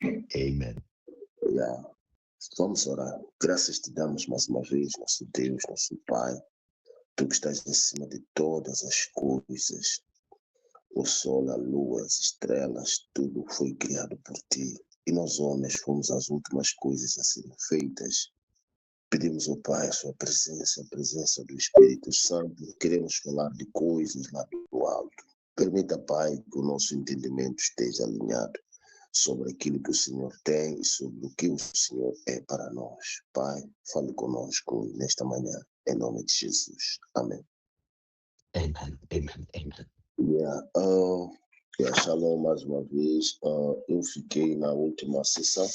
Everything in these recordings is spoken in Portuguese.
Amen. Yeah. Vamos orar. Graças te damos mais uma vez, nosso Deus, nosso Pai. Tu que estás acima de todas as coisas. O sol, a lua, as estrelas, tudo foi criado por ti. E nós, homens, fomos as últimas coisas a serem feitas. Pedimos ao Pai a presença do Espírito Santo. Queremos falar de coisas lá do alto. Permita, Pai, que o nosso entendimento esteja alinhado sobre aquilo que o Senhor tem e sobre o que o Senhor é para nós. Pai, fale conosco nesta manhã, em nome de Jesus. Amém. Amen. Amen. Amen. Shalom mais uma vez. Eu fiquei na última sessão,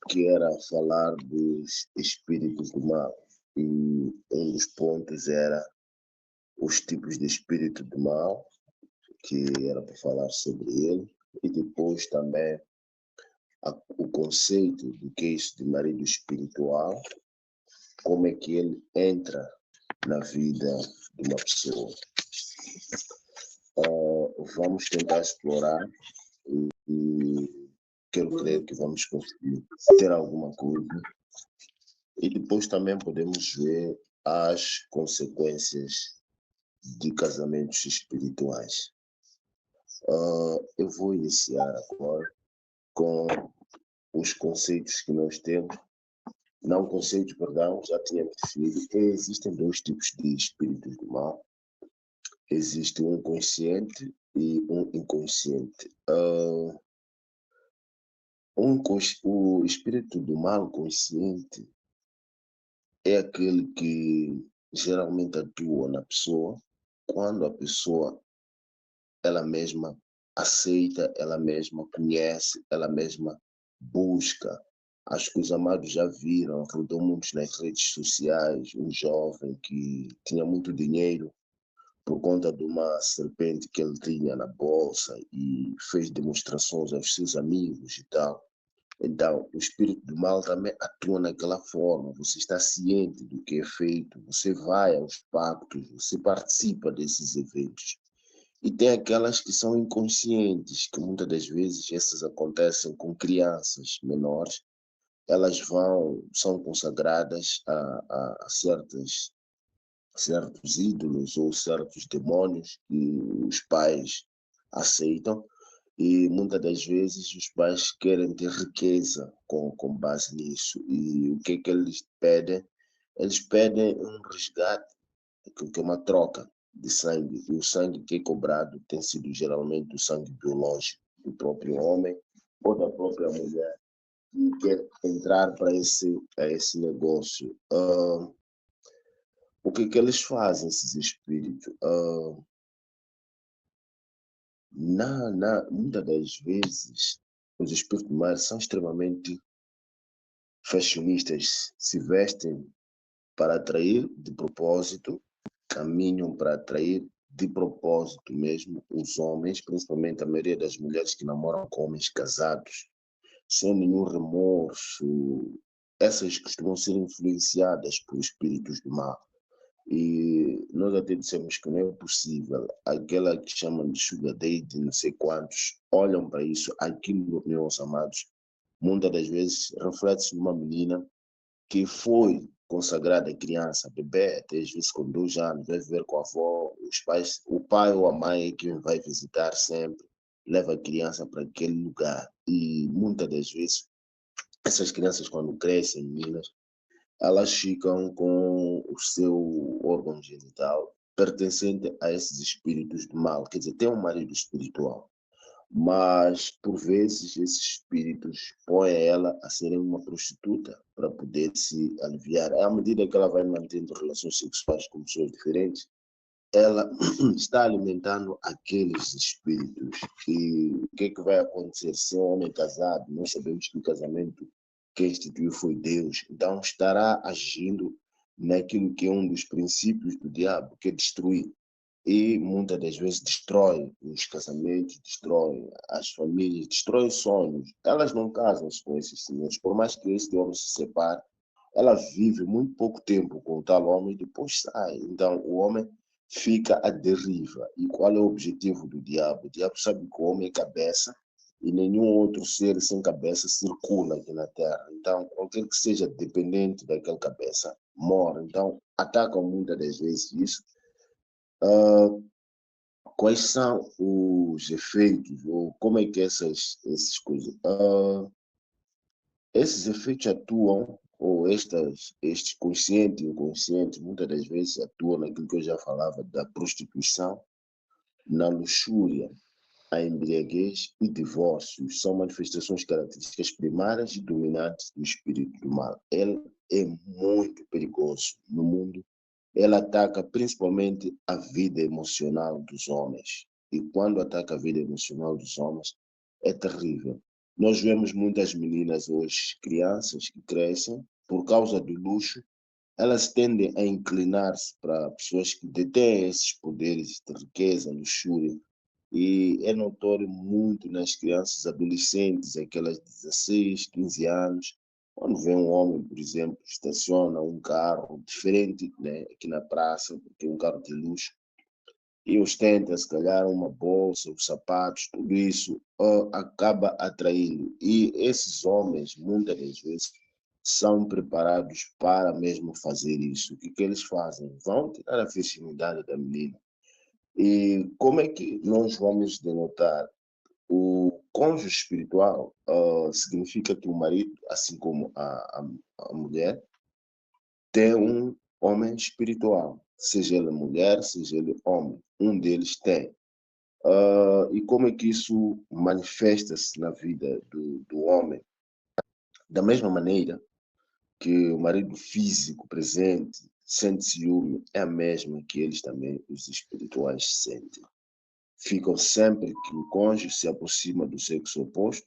que era falar dos espíritos do mal. E um dos pontos era os tipos de espírito do mal, que era para falar sobre ele. E depois também o conceito do que é isso de marido espiritual, como é que ele entra na vida de uma pessoa. Vamos tentar explorar e quero crer que vamos conseguir ter alguma coisa. E depois também podemos ver as consequências de casamentos espirituais. Eu vou iniciar agora com os conceitos que nós temos. Não conceitos, perdão, já tínhamos definido. Existem dois tipos de espíritos do mal. Existe um consciente e um inconsciente. O espírito do mal consciente é aquele que geralmente atua na pessoa quando a pessoa ela mesma aceita, ela mesma conhece, ela mesma busca. Acho que os amados já viram, rodou muitos nas redes sociais, um jovem que tinha muito dinheiro por conta de uma serpente que ele tinha na bolsa e fez demonstrações aos seus amigos e tal. Então, o espírito do mal também atua naquela forma. Você está ciente do que é feito, você vai aos pactos, você participa desses eventos. E tem aquelas que são inconscientes, que muitas das vezes essas acontecem com crianças menores. Elas são consagradas a certos ídolos ou certos demônios que os pais aceitam. E muitas das vezes os pais querem ter riqueza com base nisso. E o que é que eles pedem? Eles pedem um resgate, que é uma troca de sangue. E o sangue que é cobrado tem sido geralmente o sangue biológico do próprio homem ou da própria mulher que quer entrar para esse negócio. O que é que eles fazem, esses espíritos? Muitas das vezes, os espíritos do mal são extremamente fashionistas, se vestem para atrair de propósito, caminham para atrair de propósito mesmo os homens, principalmente a maioria das mulheres que namoram com homens casados, sem nenhum remorso. Essas costumam ser influenciadas por espíritos do mal. E nós até dissemos que não é possível. Aquela que chamam de sugar daddy, não sei quantos, olham para isso. Aquilo, meus amados, muitas das vezes reflete-se numa menina que foi consagrada criança, bebê, até às vezes com 2 anos, vai viver com a avó, os pais, o pai ou a mãe é quem vai visitar sempre, leva a criança para aquele lugar. E muitas das vezes, essas crianças quando crescem, meninas, elas ficam com o seu órgão genital pertencente a esses espíritos do mal, quer dizer, tem um marido espiritual, mas por vezes esses espíritos põem ela a ser uma prostituta para poder se aliviar. À medida que ela vai mantendo relações sexuais com pessoas diferentes, ela está alimentando aqueles espíritos. E o que é que vai acontecer? Se é um homem casado, nós sabemos que o casamento que instituiu foi Deus, então estará agindo naquilo que é um dos princípios do diabo, que é destruir. E muitas das vezes destrói os casamentos, destrói as famílias, destrói sonhos. Elas não casam-se com esses senhores, por mais que esse homem se separe, ela vive muito pouco tempo com o tal homem e depois sai. Então o homem fica à deriva. E qual é o objetivo do diabo? O diabo sabe que o homem é cabeça e nenhum outro ser sem cabeça circula aqui na Terra. Então, qualquer que seja dependente daquela cabeça morre. Então, atacam muitas das vezes isso. Quais são os efeitos, ou como é que essas coisas? Esses efeitos atuam, ou estes consciente e inconsciente, muitas das vezes atuam naquilo que eu já falava da prostituição, na luxúria, a embriaguez e divórcios. São manifestações características primárias e dominantes do espírito do mal. Ele é muito perigoso no mundo. Ele ataca principalmente a vida emocional dos homens. E quando ataca a vida emocional dos homens, é terrível. Nós vemos muitas meninas hoje, crianças que crescem, por causa do luxo, elas tendem a inclinar-se para pessoas que detêm esses poderes de riqueza, luxúria. E é notório muito nas crianças adolescentes, aquelas de 16, 15 anos, quando vê um homem, por exemplo, estaciona um carro diferente, né, aqui na praça, porque é um carro de luxo, e ostenta, se calhar, uma bolsa, os sapatos, tudo isso acaba atraindo. E esses homens, muitas das vezes, são preparados para mesmo fazer isso. O que eles fazem? Vão tirar a virginidade da menina. E como é que nós vamos denotar? O cônjuge espiritual significa que o marido, assim como a mulher, tem um homem espiritual, seja ele mulher, seja ele homem, um deles tem. E como é que isso manifesta-se na vida do homem? Da mesma maneira que o marido físico presente sente ciúme, é a mesma que eles também, os espirituais, sentem. Ficam sempre que o cônjuge se aproxima do sexo oposto,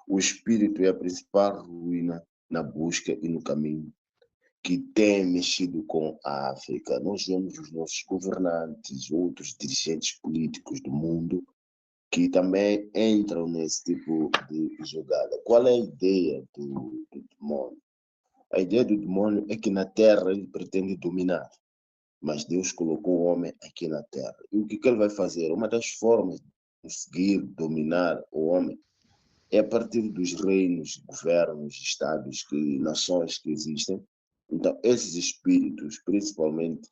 o espírito é a principal ruína na busca e no caminho que tem mexido com a África. Nós vemos os nossos governantes, outros dirigentes políticos do mundo, que também entram nesse tipo de jogada. Qual é a ideia do demônio? A ideia do demônio é que na Terra ele pretende dominar, mas Deus colocou o homem aqui na Terra. E o que ele vai fazer? Uma das formas de conseguir dominar o homem é a partir dos reinos, governos, estados, nações que existem. Então, esses espíritos, principalmente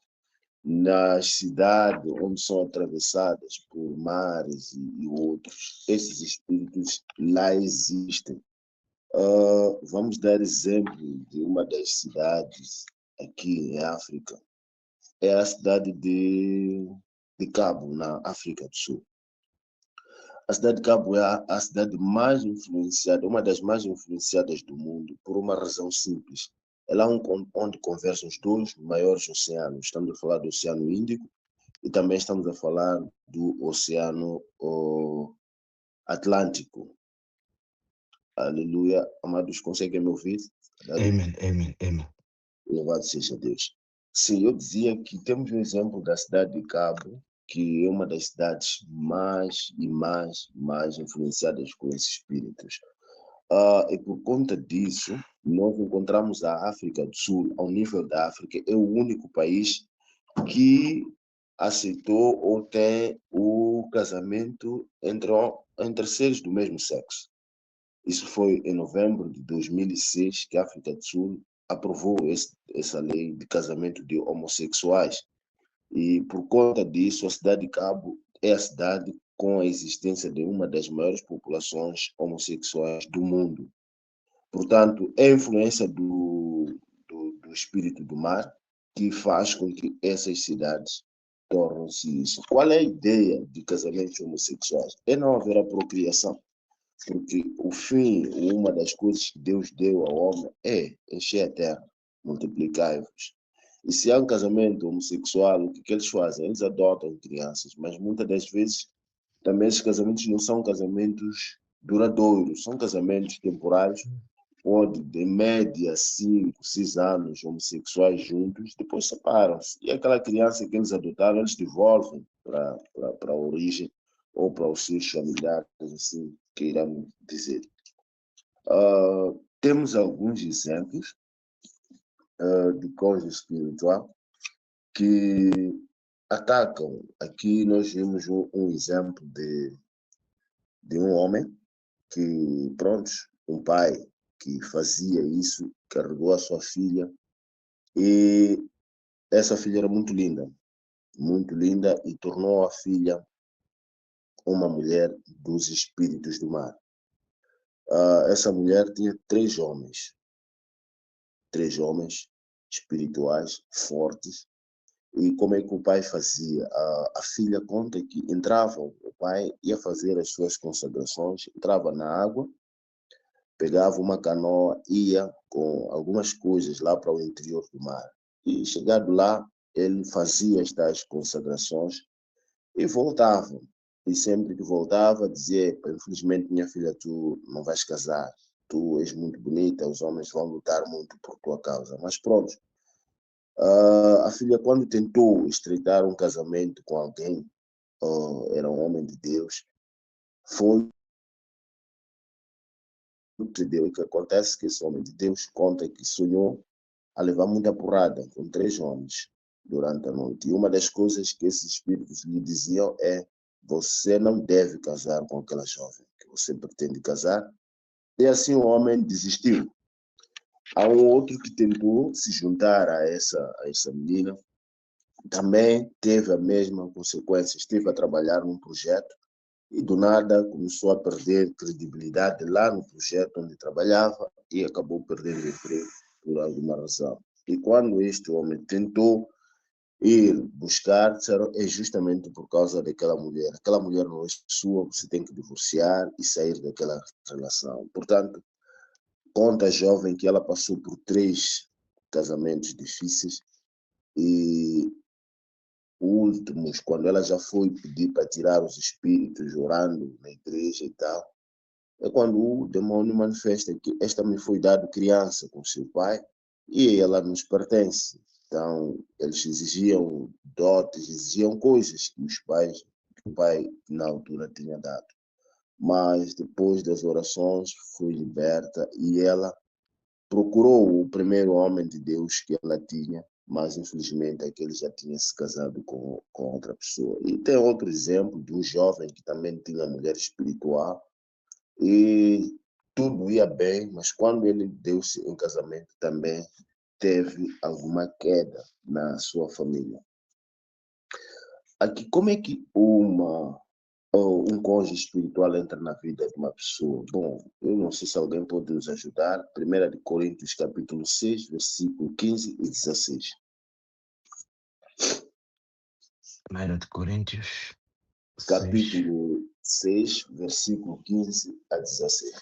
nas cidades onde são atravessadas por mares e outros, esses espíritos lá existem. Vamos dar exemplo de uma das cidades aqui em África, é a cidade de Cabo, na África do Sul. A cidade de Cabo é a cidade mais influenciada, uma das mais influenciadas do mundo, por uma razão simples. É lá onde convergem os dois maiores oceanos. Estamos a falar do Oceano Índico e também estamos a falar do Oceano Atlântico. Aleluia. Amados, conseguem me ouvir? Amen. Amen. Amen. Louvado seja Deus. Sim, eu dizia que temos um exemplo da cidade de Cabo, que é uma das cidades mais influenciadas com esses espíritos. E por conta disso, nós encontramos a África do Sul, ao nível da África, é o único país que aceitou ou tem o casamento entre seres do mesmo sexo. Isso foi em novembro de 2006 que a África do Sul aprovou essa lei de casamento de homossexuais. E por conta disso, a cidade de Cabo é a cidade com a existência de uma das maiores populações homossexuais do mundo. Portanto, é a influência do espírito do mar que faz com que essas cidades tornem-se isso. Qual é a ideia de casamentos homossexuais? É não haver a procriação. Porque o fim, uma das coisas que Deus deu ao homem é encher a terra, multiplicai-vos. E se há um casamento homossexual, o que eles fazem? Eles adotam crianças, mas muitas das vezes também esses casamentos não são casamentos duradouros, são casamentos temporários, onde de média 5, 6 anos homossexuais juntos, depois separam-se. E aquela criança que eles adotaram, eles devolvem para a origem ou para os seus familiares, assim queiramos dizer. Temos alguns exemplos de cônjuge espiritual que atacam. Aqui nós vimos um exemplo de um homem que, pronto, um pai que fazia isso, carregou a sua filha, e essa filha era muito linda, e tornou a filha uma mulher dos espíritos do mar. Essa mulher tinha três homens espirituais fortes. E como é que o pai fazia? A filha conta que entrava, o pai ia fazer as suas consagrações, entrava na água, pegava uma canoa, ia com algumas coisas lá para o interior do mar. E chegado lá, ele fazia as tais consagrações e voltava. E sempre que voltava, dizia: infelizmente, minha filha, tu não vais casar, tu és muito bonita, os homens vão lutar muito por tua causa. Mas pronto, a filha, quando tentou estreitar um casamento com alguém, era um homem de Deus, foi o que deu. E que acontece que esse homem de Deus conta que sonhou a levar muita porrada com três homens durante a noite. E uma das coisas que esses espíritos lhe diziam é: você não deve casar com aquela jovem que você pretende casar. E assim o homem desistiu. Há um outro que tentou se juntar a essa menina, também teve a mesma consequência. Esteve a trabalhar num projeto e do nada começou a perder credibilidade lá no projeto onde trabalhava e acabou perdendo o emprego por alguma razão. E quando este homem tentou ir buscar, disseram: é justamente por causa daquela mulher. Aquela mulher não é sua, você tem que divorciar e sair daquela relação. Portanto, conta a jovem que ela passou por 3 casamentos difíceis e últimos, quando ela já foi pedir para tirar os espíritos, orando na igreja e tal, é quando o demônio manifesta que esta me foi dado criança com seu pai e ela nos pertence. Então, eles exigiam dotes, exigiam coisas que o pai na altura tinha dado. Mas depois das orações foi liberta e ela procurou o primeiro homem de Deus que ela tinha, mas infelizmente aquele já tinha se casado com outra pessoa. E tem outro exemplo de um jovem que também tinha mulher espiritual e tudo ia bem, mas quando ele deu-se em casamento também teve alguma queda na sua família. Aqui, como é que um cônjuge espiritual entra na vida de uma pessoa? Bom, eu não sei se alguém pode nos ajudar. 1 de Coríntios, capítulo 6, versículo 15 e 16. 1 de Coríntios 6. Capítulo 6, versículo 15 a 16.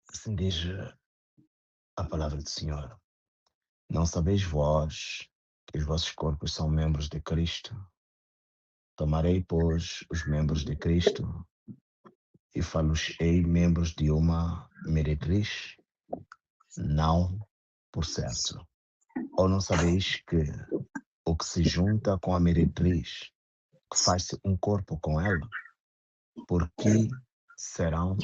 Assim diz a palavra do Senhor. Não sabeis vós que os vossos corpos são membros de Cristo? Tomarei, pois, os membros de Cristo e fá-los-ei membros de uma meretriz? Não, por certo. Ou não sabeis que o que se junta com a meretriz, que faz-se um corpo com ela? Porque serão,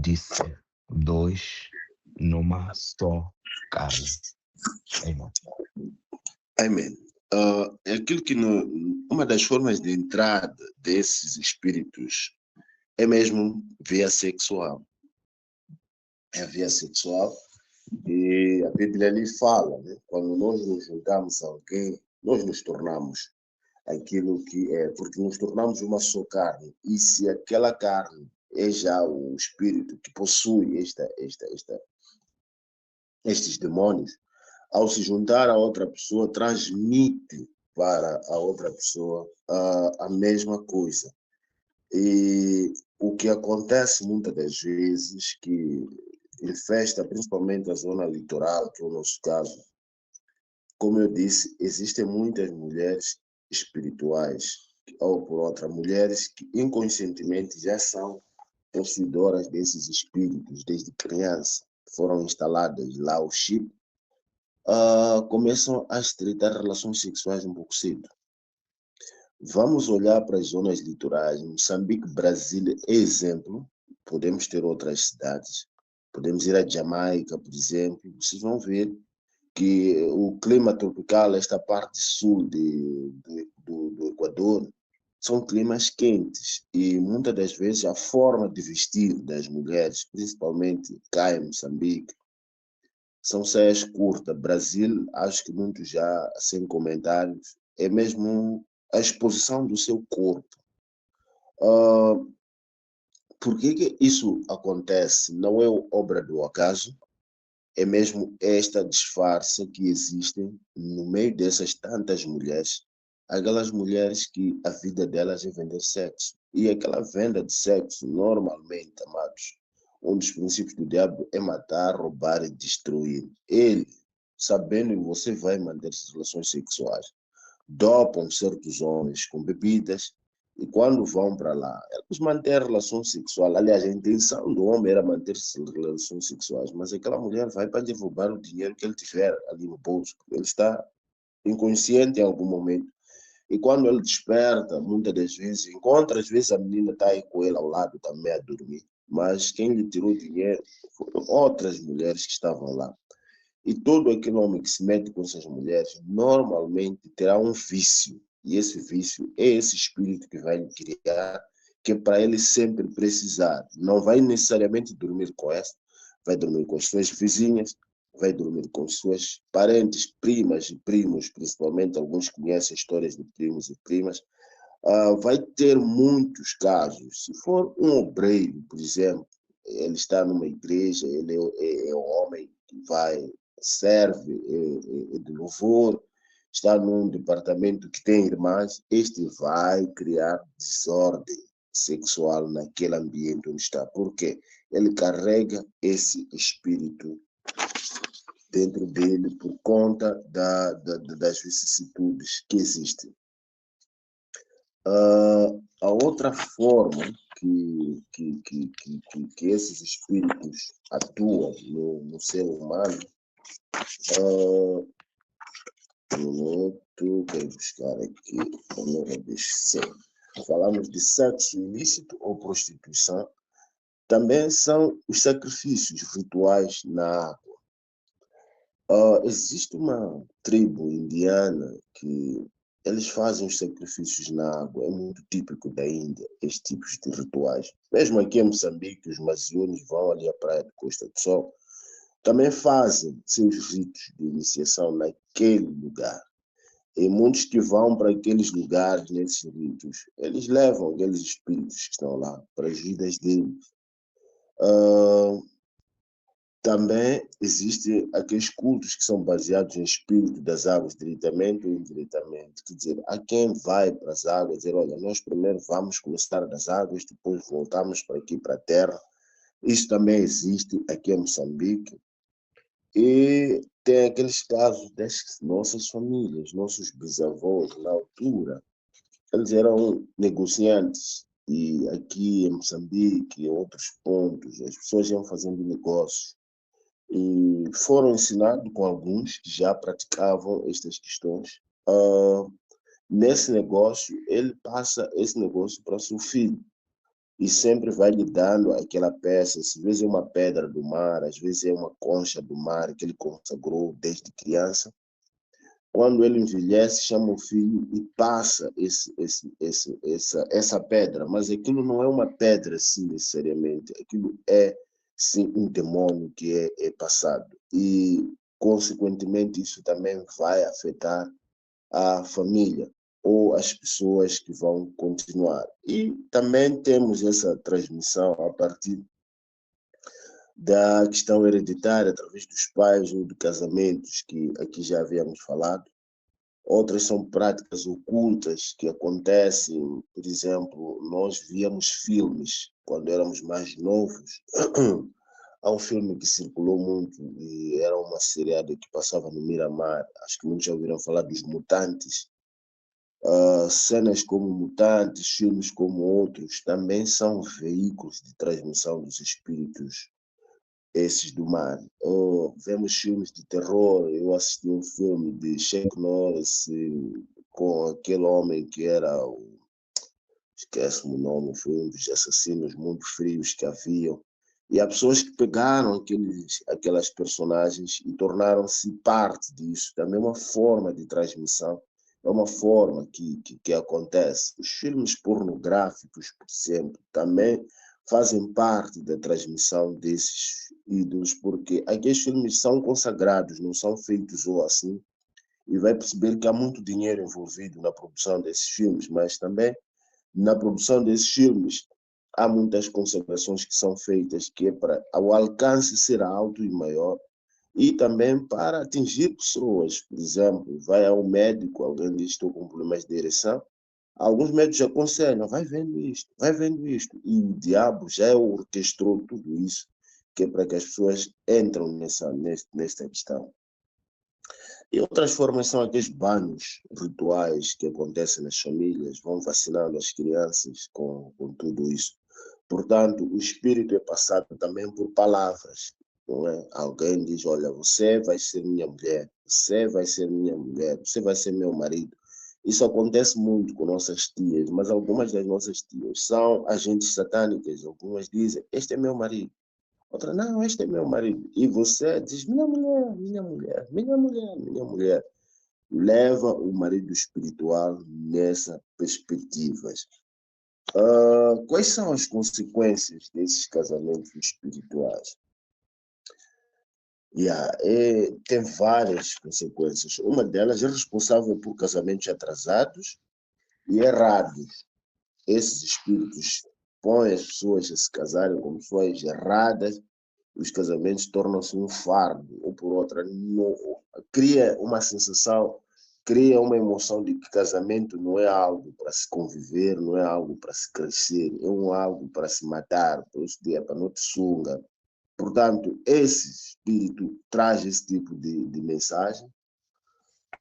disse, dois numa só carne. Amém. Amém. É aquilo que uma das formas de entrada desses espíritos é mesmo via sexual. É a via sexual. E a Bíblia ali fala, né? Quando nós nos juntamos a alguém, nós nos tornamos aquilo que é, porque nos tornamos uma só carne. E se aquela carne é já o espírito que possui estes demônios, ao se juntar a outra pessoa, transmite para a outra pessoa a mesma coisa. E o que acontece muitas das vezes, que infesta principalmente a zona litoral, que é o nosso caso, como eu disse, existem muitas mulheres espirituais, ou por outra, mulheres que inconscientemente já são possuidoras desses espíritos desde criança, foram instaladas lá o chip, começam a estreitar relações sexuais um pouco cedo. Vamos olhar para as zonas litorais. Moçambique, Brasília é exemplo. Podemos ter outras cidades. Podemos ir à Jamaica, por exemplo. Vocês vão ver que o clima tropical, esta parte sul do Equador, são climas quentes e muitas das vezes a forma de vestir das mulheres, principalmente cá em Moçambique, são saias curtas. Brasil, acho que muitos já sem comentários, é mesmo a exposição do seu corpo. Por que isso acontece? Não é obra do acaso, é mesmo esta disfarce que existem no meio dessas tantas mulheres, aquelas mulheres que a vida delas é vender sexo. E aquela venda de sexo, normalmente, amados, um dos princípios do diabo é matar, roubar e destruir. Ele, sabendo que você vai manter relações sexuais, dopam certos homens com bebidas e quando vão para lá, eles mantêm a relação sexual. Aliás, a intenção do homem era manter-se relações sexuais, mas aquela mulher vai para lhe roubar o dinheiro que ele tiver ali no bolso. Ele está inconsciente em algum momento. E quando ele desperta, muitas das vezes, encontra, às vezes a menina está aí com ele ao lado também a dormir. Mas quem lhe tirou o dinheiro foram outras mulheres que estavam lá. E todo aquele homem que se mete com essas mulheres, normalmente terá um vício. E esse vício é esse espírito que vai lhe criar, que é para ele sempre precisar. Não vai necessariamente dormir com essa, vai dormir com as suas vizinhas, vai dormir com suas parentes, primas e primos, principalmente alguns conhecem histórias de primos e primas. Vai ter muitos casos. Se for um obreiro, por exemplo, ele está numa igreja, ele é um homem que vai serve de louvor, está num departamento que tem irmãs, este vai criar desordem sexual naquele ambiente onde está. Por quê? Ele carrega esse espírito dentro dele por conta das vicissitudes que existem. A outra forma que esses espíritos atuam no ser humano, quero buscar aqui, falamos de sexo ilícito ou prostituição, também são os sacrifícios rituais na água. Existe uma tribo indiana que eles fazem os sacrifícios na água, é muito típico da Índia, estes tipos de rituais. Mesmo aqui em Moçambique, os maziunes vão ali à praia de Costa do Sol, também fazem seus ritos de iniciação naquele lugar. E muitos que vão para aqueles lugares, nesses ritos, eles levam aqueles espíritos que estão lá para as vidas deles. Também existem aqueles cultos que são baseados em espírito das águas, diretamente ou indiretamente. Quer dizer, há quem vai para as águas dizer, olha, nós primeiro vamos começar das águas, depois voltamos para aqui, para a terra. Isso também existe aqui em Moçambique. E tem aqueles casos das nossas famílias, nossos bisavós, na altura, eles eram negociantes. E aqui em Moçambique, em outros pontos, as pessoas iam fazendo negócios. E foram ensinados com alguns que já praticavam estas questões. Nesse negócio, ele passa esse negócio para o seu filho e sempre vai lhe dando aquela peça, às vezes é uma pedra do mar, às vezes é uma concha do mar que ele consagrou desde criança. Quando ele envelhece, chama o filho e passa essa pedra, mas aquilo não é uma pedra assim necessariamente, aquilo é sim um demônio que é passado e consequentemente isso também vai afetar a família ou as pessoas que vão continuar. E também temos essa transmissão a partir da questão hereditária, através dos pais ou de casamentos, que aqui já havíamos falado. Outras são práticas ocultas que acontecem, por exemplo, nós víamos filmes quando éramos mais novos. Há um filme que circulou muito e era uma seriada que passava no Miramar, acho que muitos já ouviram falar dos Mutantes. Cenas como Mutantes, filmes como outros, também são veículos de transmissão dos espíritos, esses do mar. Vemos filmes de terror, eu assisti um filme de Chuck Norris com aquele homem que era esquece-me o nome, foi um dos assassinos muito frios que haviam. E há pessoas que pegaram aquelas personagens e tornaram-se parte disso. Também uma forma de transmissão É uma forma que acontece. Os filmes pornográficos, por exemplo, também fazem parte da transmissão desses ídolos, porque aqueles filmes são consagrados, não são feitos ou assim, e vai perceber que há muito dinheiro envolvido na produção desses filmes, mas também na produção desses filmes há muitas consagrações que são feitas, que é para o alcance ser alto e maior, e também para atingir pessoas. Por exemplo, vai ao médico, alguém diz estou com problemas de ereção, alguns médicos aconselham, vai vendo isto, e o diabo já orquestrou tudo isso, que é para que as pessoas entram nesta questão. E outras formas são aqueles banhos rituais que acontecem nas famílias, vão vacinando as crianças com tudo isso. Portanto, o espírito é passado também por palavras, não é? Alguém diz, olha, você vai ser minha mulher, você vai ser minha mulher, você vai ser meu marido. Isso acontece muito com nossas tias, mas algumas das nossas tias são agentes satânicas. Algumas dizem, este é meu marido. Outra, não, este é meu marido. E você diz, minha mulher, minha mulher, minha mulher, minha mulher. Leva o marido espiritual nessa perspectiva. Quais são as consequências desses casamentos espirituais? Tem várias consequências. Uma delas é responsável por casamentos atrasados e errados. Esses espíritos põem as pessoas a se casarem com pessoas erradas, os casamentos tornam-se um fardo, ou por outra, cria uma sensação, cria uma emoção de que casamento não é algo para se conviver, não é algo para se crescer, algo para se matar, por isso dia para não te sunga. Portanto, esse espírito traz esse tipo de mensagem.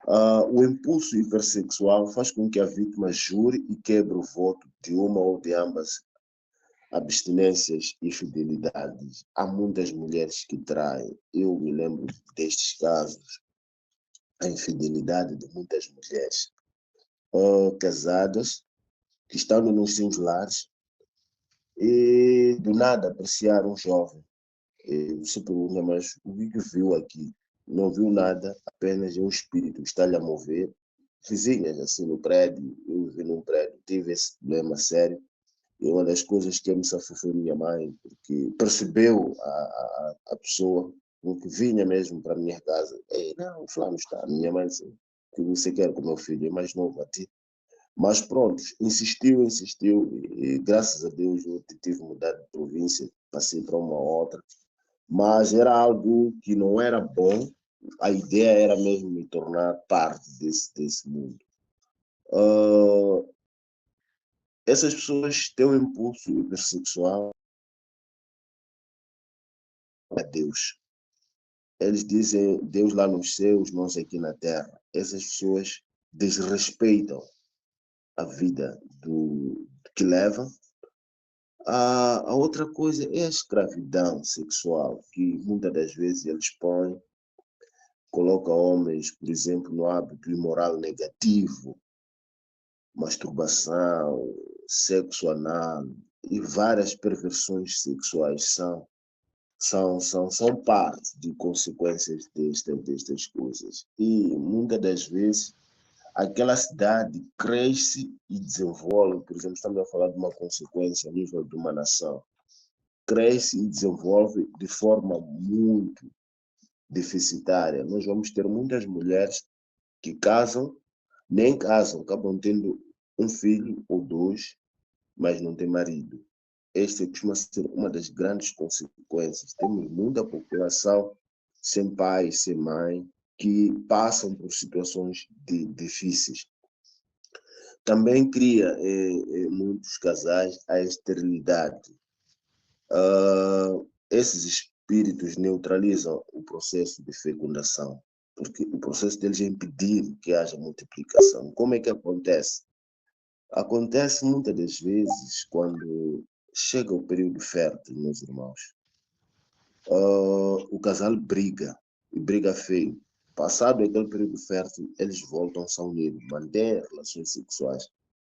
O impulso hipersexual faz com que a vítima jure e quebre o voto de uma ou de ambas abstinências e fidelidades. Há muitas mulheres que traem. Eu me lembro destes casos, a infidelidade de muitas mulheres casadas que estão nos seus lares e do nada apreciar um jovem. E você pergunta, mas o que viu aqui? Não viu nada, apenas é um espírito que está-lhe a mover. Vizinhas, assim, no prédio, eu vivi num prédio, tive esse problema sério. E uma das coisas que me safou foi minha mãe, porque percebeu a pessoa, que vinha mesmo para a minha casa. Ei, não, o fulano está. Minha mãe disse, o que você quer com o meu filho? É mais novo a ti. Mas pronto, insistiu, e graças a Deus eu tive mudado de província, passei para uma outra. Mas era algo que não era bom, a ideia era mesmo me tornar parte desse mundo. Essas pessoas têm um impulso hipersexual a Deus. Eles dizem Deus lá nos céus, nós aqui na terra. Essas pessoas desrespeitam a vida que levam. A outra coisa é a escravidão sexual, que muitas das vezes eles põem, colocam homens, por exemplo, no hábito imoral negativo, masturbação, sexo anal e várias perversões sexuais são parte de consequências destas coisas. E muitas das vezes aquela cidade cresce e desenvolve, por exemplo, estamos a falar de uma consequência a nível de uma nação, cresce e desenvolve de forma muito deficitária. Nós vamos ter muitas mulheres que casam, nem casam, acabam tendo um filho ou dois, mas não tem marido. Esta costuma ser uma das grandes consequências. Temos muita população sem pai, sem mãe, que passam por situações difíceis. Também cria muitos casais a esterilidade. Esses espíritos neutralizam o processo de fecundação, porque o processo deles é impedir que haja multiplicação. Como é que acontece? Acontece muitas das vezes quando chega o período fértil, meus irmãos. O casal briga, e briga feio. Passado aquele período fértil, eles voltam a se unir, mantêm relações sexuais.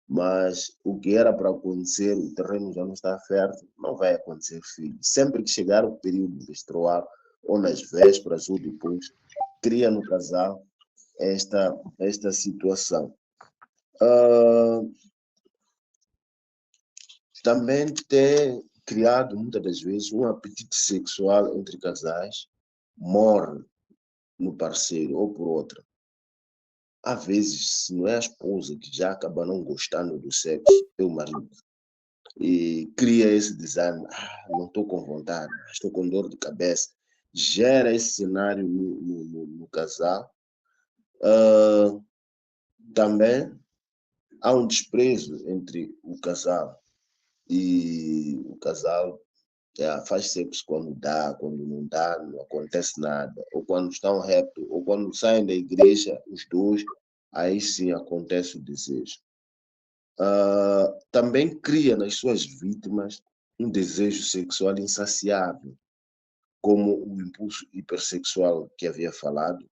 Mas o que era para acontecer, o terreno já não está fértil, não vai acontecer, filho. Sempre que chegar o período menstrual, ou nas vésperas, ou depois, cria no casal esta situação. Ah, também ter criado, muitas das vezes, um apetite sexual entre casais, morre no parceiro ou por outra. Às vezes, se não é a esposa que já acaba não gostando do sexo, é o marido. E cria esse desânimo, não estou com vontade, estou com dor de cabeça. Gera esse cenário no casal. Também há um desprezo entre o casal e o casal faz sexo quando dá, quando não dá, não acontece nada. Ou quando estão repto, ou quando saem da igreja, os dois, aí sim acontece o desejo. Também cria nas suas vítimas um desejo sexual insaciável, como o impulso hipersexual que havia falado,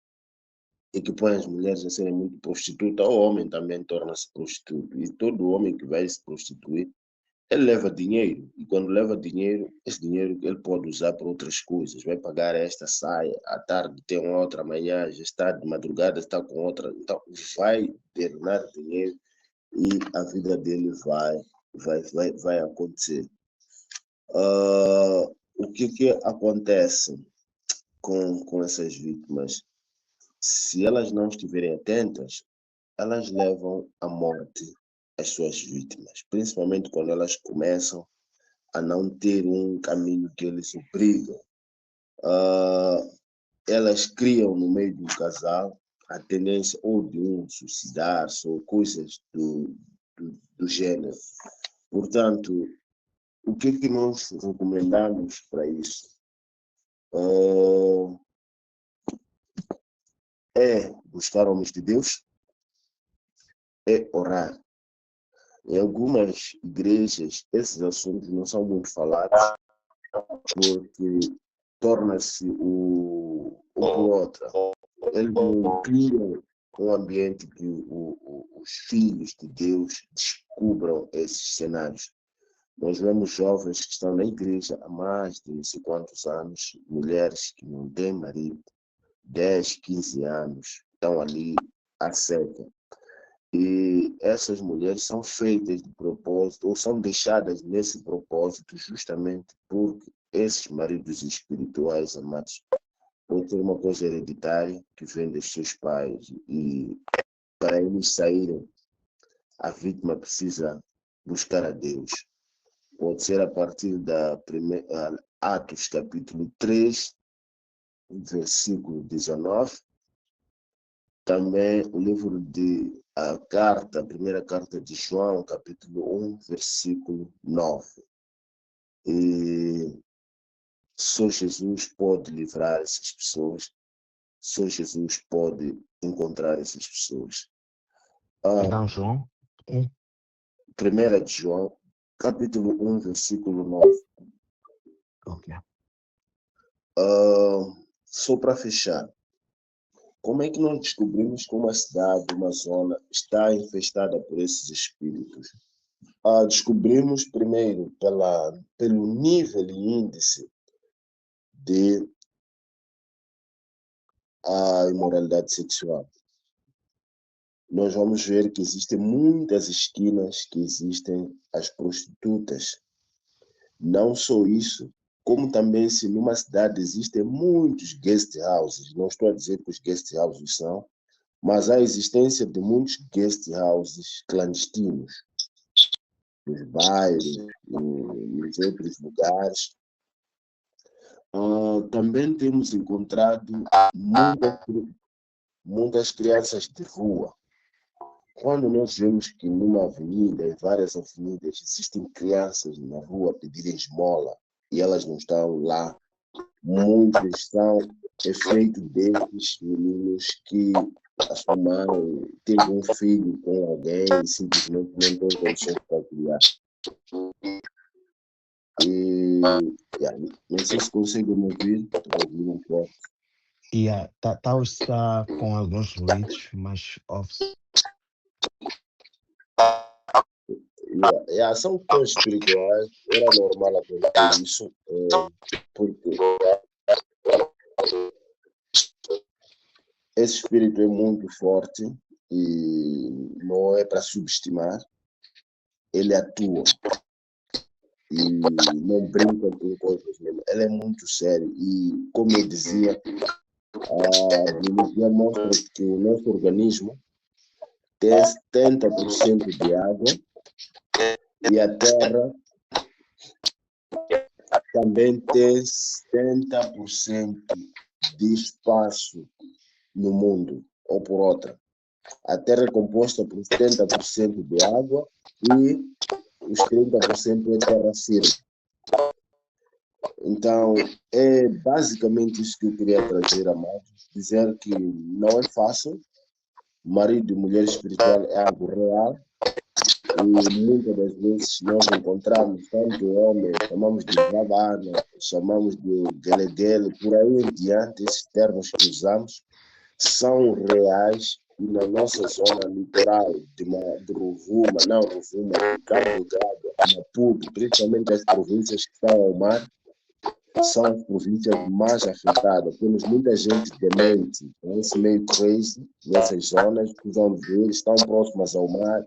e que põe as mulheres a serem muito prostitutas, o homem também torna-se prostituto. E todo homem que vai se prostituir, ele leva dinheiro, e quando leva dinheiro, esse dinheiro ele pode usar para outras coisas. Vai pagar esta saia, à tarde tem outra, amanhã já está de madrugada, está com outra. Então, vai drenar dinheiro e a vida dele vai acontecer. O que acontece com essas vítimas? Se elas não estiverem atentas, elas levam à morte as suas vítimas, principalmente quando elas começam a não ter um caminho que eles obrigam. Elas criam no meio do casal a tendência ou de um suicidar-se ou coisas do gênero. Portanto, o que nós recomendamos para isso? É buscar homens de Deus, é orar. Em algumas igrejas, esses assuntos não são muito falados, porque torna-se um por outra. Eles não criam um ambiente que os filhos de Deus descubram esses cenários. Nós vemos jovens que estão na igreja há mais de não sei quantos anos, mulheres que não têm marido, 10, 15 anos, estão ali à seca. E essas mulheres são feitas de propósito, ou são deixadas nesse propósito, justamente porque esses maridos espirituais, amados, podem ter uma coisa hereditária que vem dos seus pais. E para eles saírem, a vítima precisa buscar a Deus. Pode ser a partir da Atos capítulo 3, versículo 19. Também o livro de a primeira carta de João, capítulo 1, versículo 9. E só Jesus pode livrar essas pessoas, só Jesus pode encontrar essas pessoas. Então, João 1. Primeira de João, capítulo 1, versículo 9. Ok. Só para fechar, como é que nós descobrimos que uma cidade, uma zona, está infestada por esses espíritos? Descobrimos primeiro pelo nível e índice de imoralidade sexual. Nós vamos ver que existem muitas esquinas que existem as prostitutas. Não só isso, como também se numa cidade existem muitos guest houses. Não estou a dizer que os guest houses são, mas há a existência de muitos guest houses clandestinos, nos bairros, nos outros lugares. Também temos encontrado muitas crianças de rua. Quando nós vemos que numa avenida, em várias avenidas, existem crianças na rua a pedirem esmola e elas não estão lá, muitos são efeito desses meninos que a sua mãe teve um filho com alguém e simplesmente não tem condições para criar. E não sei se conseguem me ouvir, ouvir um pouco. Está com alguns ruídos, mas ouve-se. São questões espirituais, era normal acontecer isso, porque esse espírito é muito forte e não é para subestimar, ele atua e não brinca com coisas mesmo. Ele é muito sério e, como eu dizia, a biologia mostra que o nosso organismo tem 70% de água e a Terra também tem 70% de espaço no mundo, ou por outra. A Terra é composta por 70% de água e os 30% é terra firme. Então, é basicamente isso que eu queria trazer a mais, dizer que não é fácil, marido e mulher espiritual é algo real, e muitas das vezes nós encontramos tanto homem, chamamos de babana, chamamos de guele-guele, por aí em diante, esses termos que usamos são reais e na nossa zona litoral de Rovuma, de Cabo Delgado, Maputo, principalmente as províncias que estão ao mar, são as províncias mais afetadas. Temos muita gente demente, esse meio crazy, nessas zonas, que vão ver, estão próximas ao mar,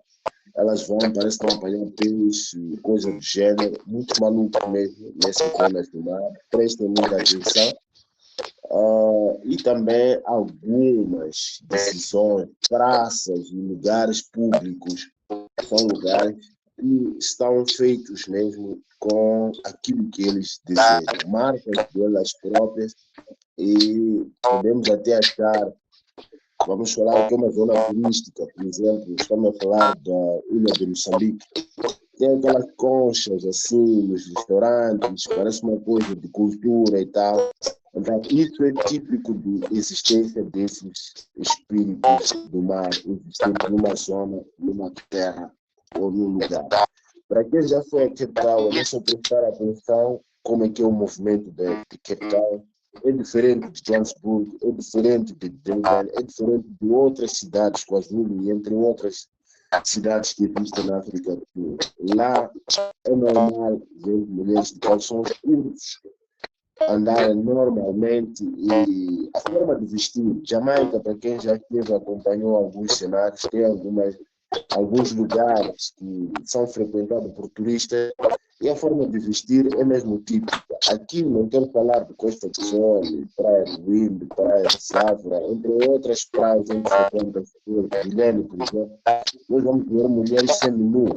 elas vão, parece que vão apanhar peixe, coisa do gênero, muito maluco mesmo, nessas zonas do mar. Prestem muita atenção. E também algumas decisões, praças e lugares públicos são lugares que estão feitos mesmo com aquilo que eles desejam, marcas delas próprias, e podemos até achar, vamos falar que é uma zona turística, por exemplo, estamos a falar da ilha de Moçambique, tem aquelas conchas assim nos restaurantes, parece uma coisa de cultura e tal. Então, isso é típico de existência desses espíritos do mar, existentes numa zona, numa terra ou num lugar. Para quem já foi a Cape Town, é só prestar atenção como é que é o movimento de Cape Town. É diferente de Johannesburg, é diferente de Durban, é diferente de outras cidades, KwaZulu e entre outras cidades que existem na África do Sul. Lá é normal ver mulheres de calções curtos andarem normalmente, e a forma de vestir. Jamaica, para quem já esteve, acompanhou alguns cenários, tem alguns lugares que são frequentados por turistas e a forma de vestir é mesmo típica. Aqui não quero falar de Costa do Sol, Praia do Wimbe, Praia de Sávora, entre outras praias onde frequenta-se Guilherme, por exemplo, nós vamos ver mulheres semi-nuas.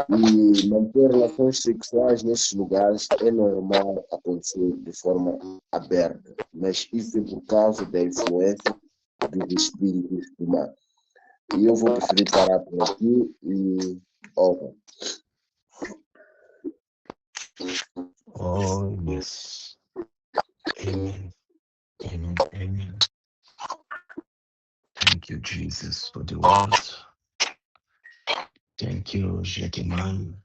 E manter relações sexuais nesses lugares é normal acontecer de forma aberta, mas isso é por causa da influência dos espíritos do mar. E eu vou preferir parar por aqui e over. Oh, yes. Amen. Amen. Amen. Thank you, Jesus, for the word. Thank you, Jacqueline,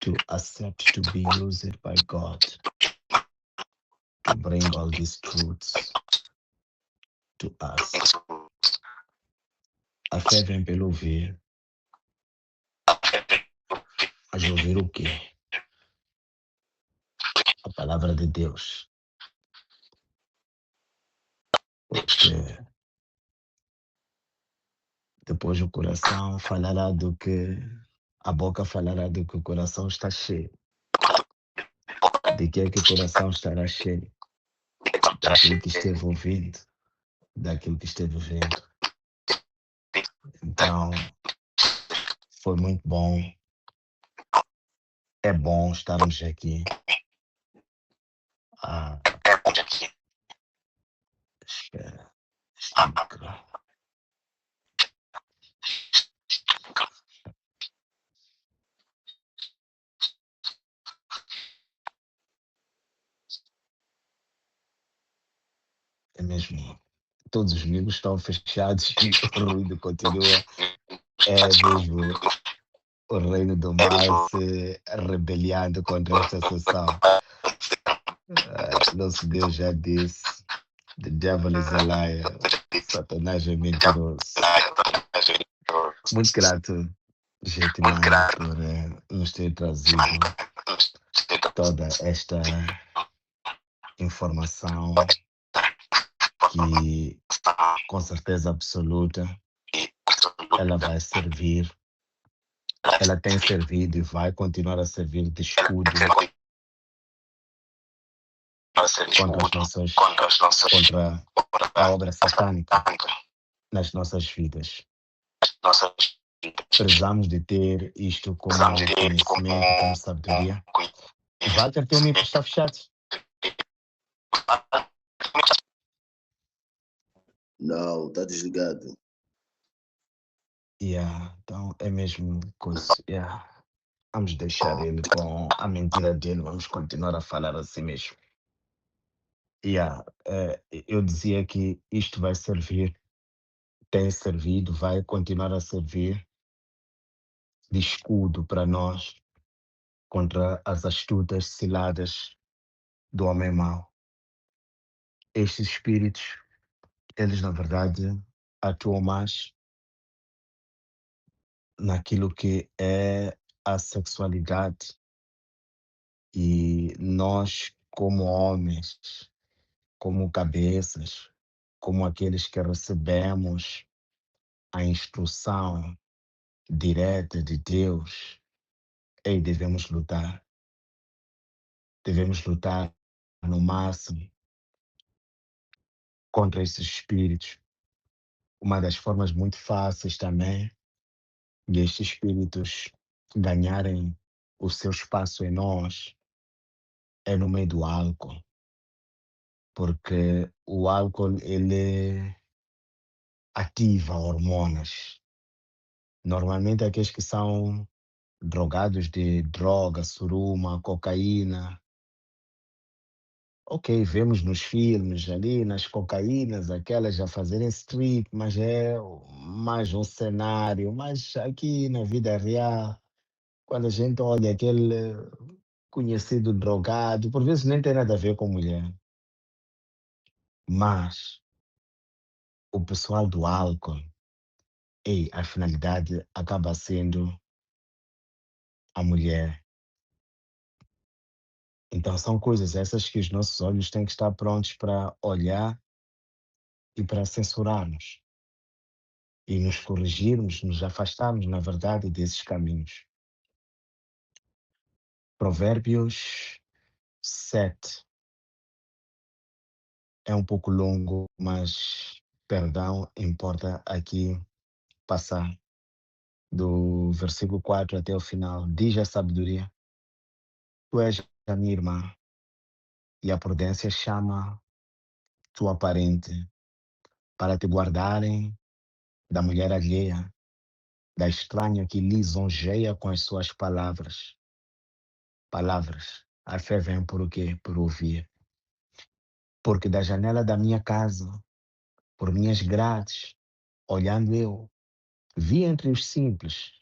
to accept to be used by God to bring all these truths to us. A fé vem pelo ouvir. Mas ouvir o quê? A palavra de Deus. Porque depois o coração falará do que a boca falará do que o coração está cheio. De que é que o coração estará cheio? Daquilo que esteve ouvindo, daquilo que esteve vendo. Então, foi muito bom. É bom estarmos aqui. Espera. É mesmo. Todos os livros estão fechados e o ruído continua. É mesmo o reino do mal se rebeliando contra esta sessão. Nosso Deus já disse: The devil is a liar. Satanás é mentiroso. Muito grato, gente, por nos ter trazido toda esta informação que, com certeza absoluta, ela vai servir, ela tem servido e vai continuar a servir de escudo contra a obra satânica nas nossas vidas. Precisamos de ter isto como conhecimento, como sabedoria. Walter, teu micro está fechado. Não, está desligado. Então é mesmo coisa. Vamos deixar ele com a mentira dele, vamos continuar a falar assim mesmo. Eu dizia que isto vai servir, tem servido, vai continuar a servir de escudo para nós contra as astutas ciladas do homem mau. Estes espíritos, eles na verdade atuam mais naquilo que é a sexualidade e nós, como homens, como cabeças, como aqueles que recebemos a instrução direta de Deus, devemos lutar. Devemos lutar no máximo contra esses espíritos. Uma das formas muito fáceis também de estes espíritos ganharem o seu espaço em nós é no meio do álcool, porque o álcool ele ativa hormonas. Normalmente aqueles que são drogados de droga, suruma, cocaína. Ok, vemos nos filmes ali, nas cocaínas, aquelas a fazerem strip, mas é mais um cenário. Mas aqui na vida real, quando a gente olha aquele conhecido drogado, por vezes nem tem nada a ver com mulher, mas o pessoal do álcool, a finalidade acaba sendo a mulher. Então são coisas essas que os nossos olhos têm que estar prontos para olhar e para censurarmos e nos corrigirmos, nos afastarmos, na verdade, desses caminhos. Provérbios 7 é um pouco longo, mas, perdão, importa aqui passar do versículo 4 até o final. Diz a sabedoria: Tu és a minha irmã, e a prudência chama tua parente, para te guardarem da mulher alheia, da estranha que lisonjeia com as suas palavras. Palavras. A fé vem por o quê? Por ouvir. Porque da janela da minha casa, por minhas grades, olhando eu, vi entre os simples,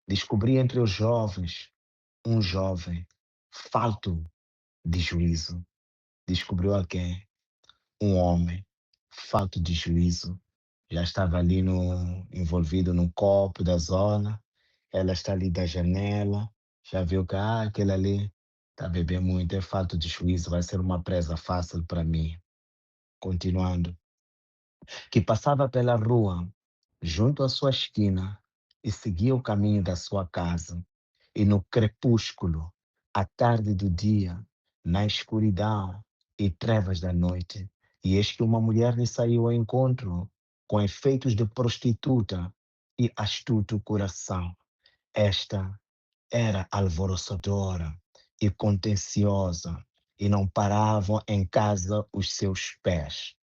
descobri entre os jovens um jovem falto de juízo. Descobriu alguém, um homem falto de juízo. Já estava ali envolvido num copo da zona. Ela está ali da janela, já viu que aquele ali está bebendo muito, é falta de juízo, vai ser uma presa fácil para mim. Continuando, que passava pela rua, junto à sua esquina, e seguia o caminho da sua casa. E no crepúsculo, à tarde do dia, na escuridão e trevas da noite, e eis que uma mulher lhe saiu ao encontro, com efeitos de prostituta e astuto coração. Esta era alvoroçadora e contenciosa, e não paravam em casa os seus pés.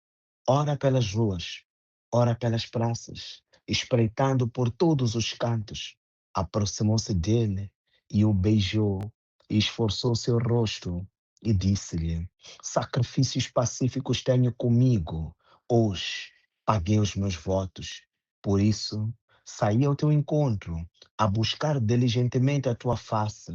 Ora pelas ruas, ora pelas praças, espreitando por todos os cantos. Aproximou-se dele e o beijou, e esforçou seu rosto, e disse-lhe: Sacrifícios pacíficos tenho comigo, hoje paguei os meus votos. Por isso, saí ao teu encontro, a buscar diligentemente a tua face,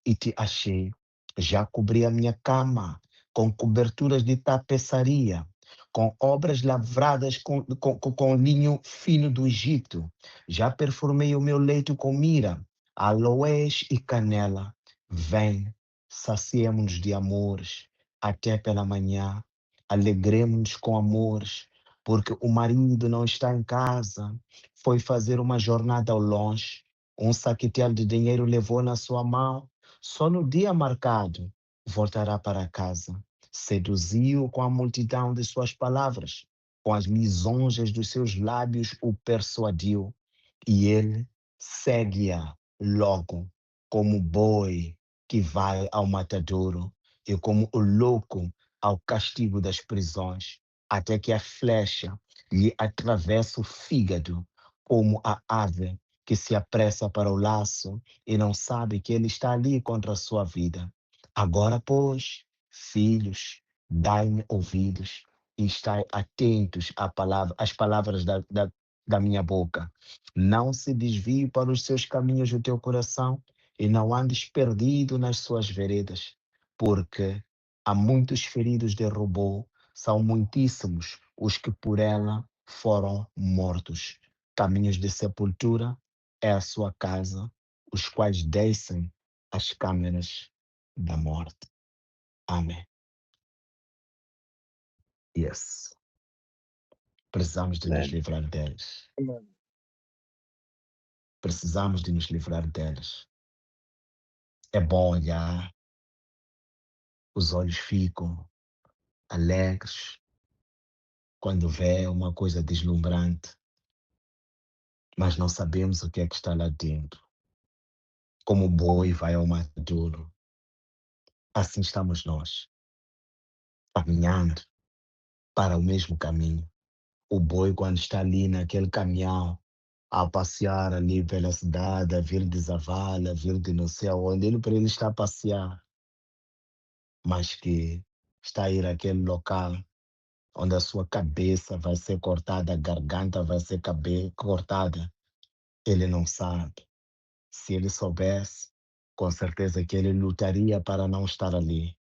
e te achei. Já cobri a minha cama com coberturas de tapeçaria, com obras lavradas com linho fino do Egito. Já perfumei o meu leito com mira, aloés e canela. Vem, saciemo-nos de amores até pela manhã. Alegremo-nos com amores porque o marido não está em casa, foi fazer uma jornada ao longe, um saquetel de dinheiro levou na sua mão, só no dia marcado voltará para casa. Seduziu com a multidão de suas palavras, com as lisonjas dos seus lábios o persuadiu, e ele segue-a logo, como boi que vai ao matadouro, e como o louco ao castigo das prisões, até que a flecha lhe atravessa o fígado, como a ave que se apressa para o laço e não sabe que ele está ali contra a sua vida. Agora, pois, filhos, dai-me ouvidos e estai atentos às palavras da minha boca. Não se desvie para os seus caminhos o teu coração e não andes perdido nas suas veredas, porque há muitos feridos derrubou, são muitíssimos os que por ela foram mortos. Caminhos de sepultura é a sua casa, os quais descem às câmeras da morte. Amém. Yes. Precisamos de nos Amém. livrar delas. Amen. Precisamos de nos livrar delas. É bom olhar, os olhos ficam alegres quando vê uma coisa deslumbrante, mas não sabemos o que é que está lá dentro. Como o boi vai ao matadouro, assim estamos nós, caminhando para o mesmo caminho. O boi, quando está ali naquele caminhão, a passear ali pela cidade, a vir de Zavala, a vir de não sei aonde, ele para ele está a passear, mas que está a ir àquele local onde a sua cabeça vai ser cortada, a garganta vai ser cortada, ele não sabe. Se ele soubesse, com certeza que ele lutaria para não estar ali.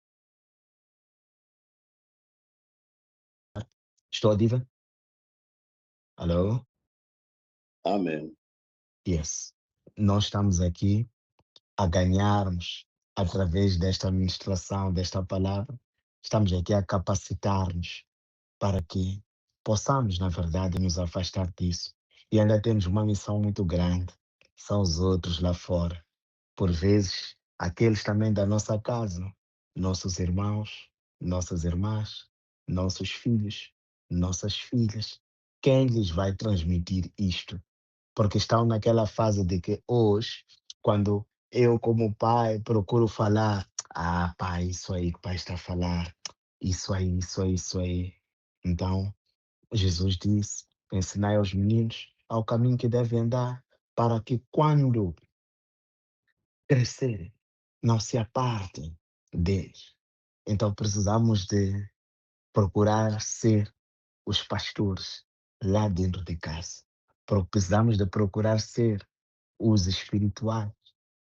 Estou a diva? Alô? Amém. Yes. Nós estamos aqui a ganharmos através desta ministração, desta palavra. Estamos aqui a capacitar-nos para que possamos, na verdade, nos afastar disso. E ainda temos uma missão muito grande, são os outros lá fora. Por vezes, aqueles também da nossa casa, nossos irmãos, nossas irmãs, nossos filhos, nossas filhas. Quem lhes vai transmitir isto? Porque estão naquela fase de que hoje, quando eu, como pai, procuro falar, pai, isso aí que o pai está a falar, isso aí, isso aí, isso aí. Então, Jesus disse: ensinai aos meninos ao caminho que devem andar, para que quando crescerem, não se apartem deles. Então, precisamos de procurar ser os pastores lá dentro de casa. Precisamos de procurar ser os espirituais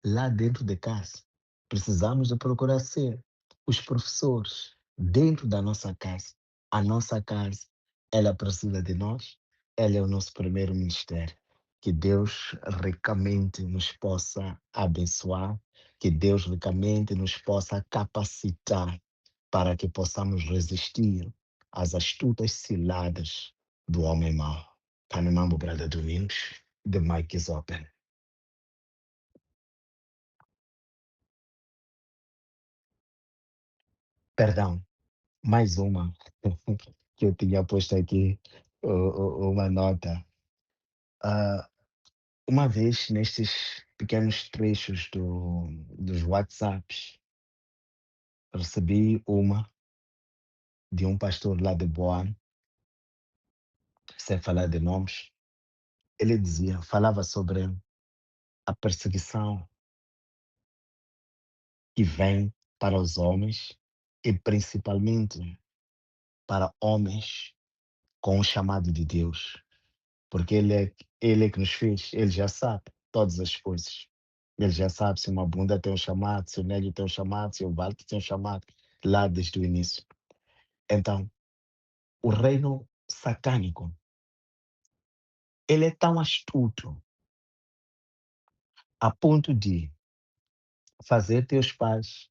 lá dentro de casa. Precisamos de procurar ser os professores dentro da nossa casa. A nossa casa, ela precisa de nós, ela é o nosso primeiro ministério. Que Deus ricamente nos possa abençoar, que Deus ricamente nos possa capacitar para que possamos resistir às astutas ciladas do homem mau. Panamambo, Brother Domingos, the mic is open. Perdão, mais uma que eu tinha posto aqui, uma nota. Ah, uma vez, nestes pequenos trechos dos WhatsApps, recebi uma de um pastor lá de Boa, sem falar de nomes. Ele dizia, falava sobre a perseguição que vem para os homens e principalmente para homens com o chamado de Deus, porque ele é que nos fez, ele já sabe todas as coisas. Ele já sabe se uma bunda tem um chamado, se o Nélio tem um chamado, se o Walter tem um chamado, lá desde o início. Então, o reino satânico, ele é tão astuto a ponto de fazer teus pais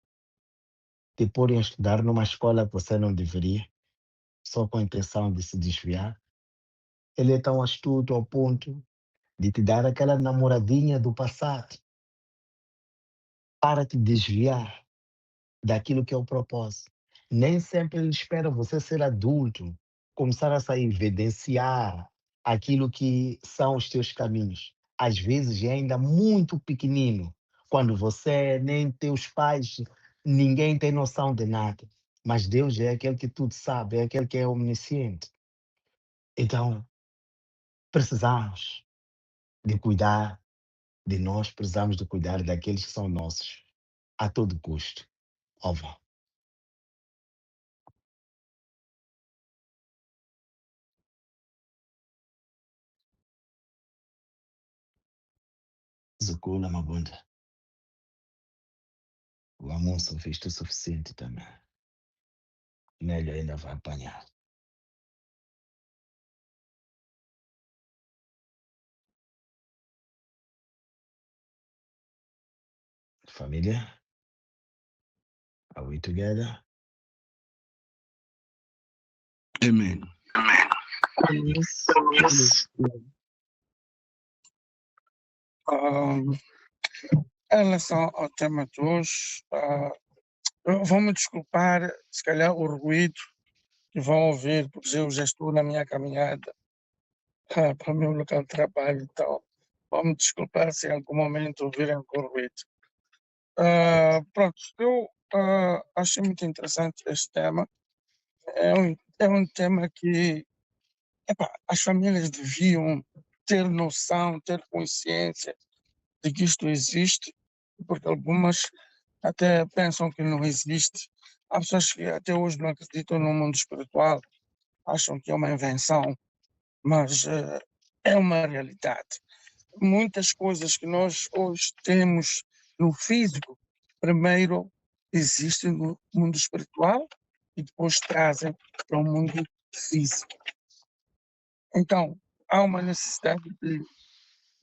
te porem a estudar numa escola que você não deveria, só com a intenção de se desviar. Ele é tão astuto ao ponto de te dar aquela namoradinha do passado para te desviar daquilo que é o propósito. Nem sempre ele espera você ser adulto, começar a sair, evidenciar aquilo que são os teus caminhos. Às vezes é ainda muito pequenino, quando você nem teus pais, ninguém tem noção de nada. Mas Deus é aquele que tudo sabe, é aquele que é omnisciente. Então, precisamos de cuidar de nós, precisamos de cuidar daqueles que são nossos, a todo custo. Óbvio. Zucula, Mabunda. O almoço fez o suficiente também. Nélio ainda vai apanhar. Família, are we together? Amen. Yes. Yes. Em relação ao tema de hoje, vou-me desculpar, se calhar, o ruído que vão ouvir, porque eu já estou na minha caminhada para o meu local de trabalho, então vão-me desculpar se em algum momento ouvirem o ruído. Pronto, eu achei muito interessante este tema. É um tema que as famílias deviam ter noção, ter consciência de que isto existe, porque algumas até pensam que não existe. Há pessoas que até hoje não acreditam no mundo espiritual, acham que é uma invenção, mas é uma realidade. Muitas coisas que nós hoje temos no físico, primeiro existem no mundo espiritual e depois trazem para o mundo físico. Então, há uma necessidade de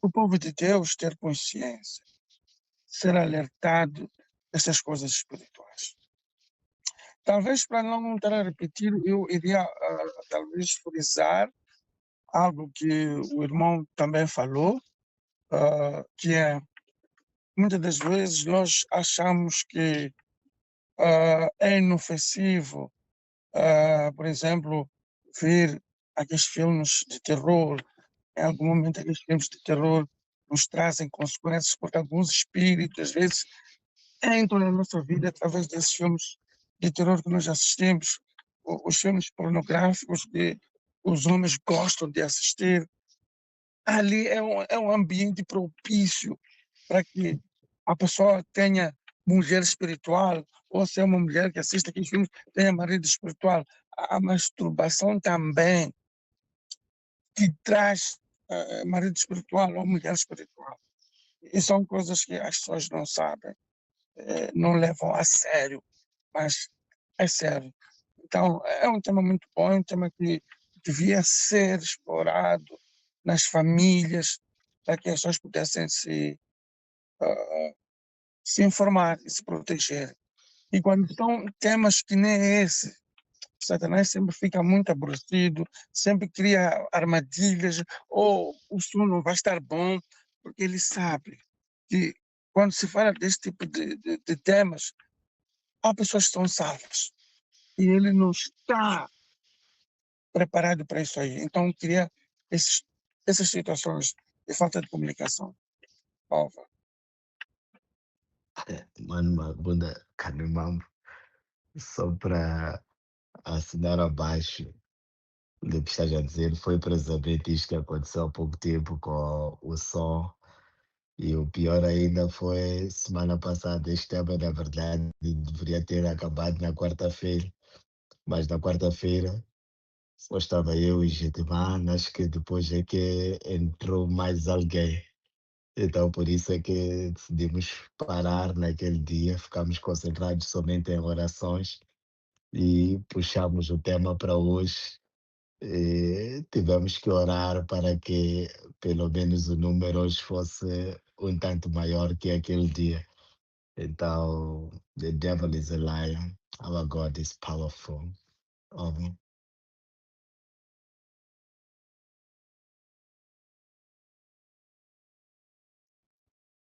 o povo de Deus ter consciência, ser alertado dessas coisas espirituais. Talvez para não estar a repetir, eu iria talvez frisar algo que o irmão também falou, que é, muitas das vezes nós achamos que é inofensivo, por exemplo, ver aqueles filmes de terror. Em algum momento aqueles filmes de terror nos trazem consequências, porque alguns espíritos, às vezes, entram na nossa vida através desses filmes de terror que nós assistimos, os filmes pornográficos que os homens gostam de assistir. Ali é um ambiente propício para que a pessoa tenha mulher espiritual, ou se é uma mulher que assiste aqueles filmes, tenha marido espiritual. A masturbação também te traz marido espiritual ou mulher espiritual. E são coisas que as pessoas não sabem, não levam a sério, mas é sério. Então, é um tema muito bom, é um tema que devia ser explorado nas famílias, para que as pessoas pudessem se informar e se proteger. E quando são temas que nem esse, Satanás sempre fica muito aborrecido, sempre cria armadilhas, ou o som não vai estar bom, porque ele sabe que quando se fala desse tipo de temas, há pessoas que são salvas. E ele não está preparado para isso aí. Então, cria essas situações de falta de comunicação. Ova. Mano, Mabunda, Canimambo, só para assinar abaixo do que estás a dizer, foi precisamente isto que aconteceu há pouco tempo com o som. E o pior ainda foi semana passada. Este tema, na verdade, deveria ter acabado na quarta-feira. Mas na quarta-feira só estava eu e Getman. Acho que depois é que entrou mais alguém. Então, por isso é que decidimos parar naquele dia, ficamos concentrados somente em orações e puxamos o tema para hoje. E tivemos que orar para que pelo menos o número hoje fosse um tanto maior que aquele dia. Então, the devil is a liar. Our God is powerful. Over.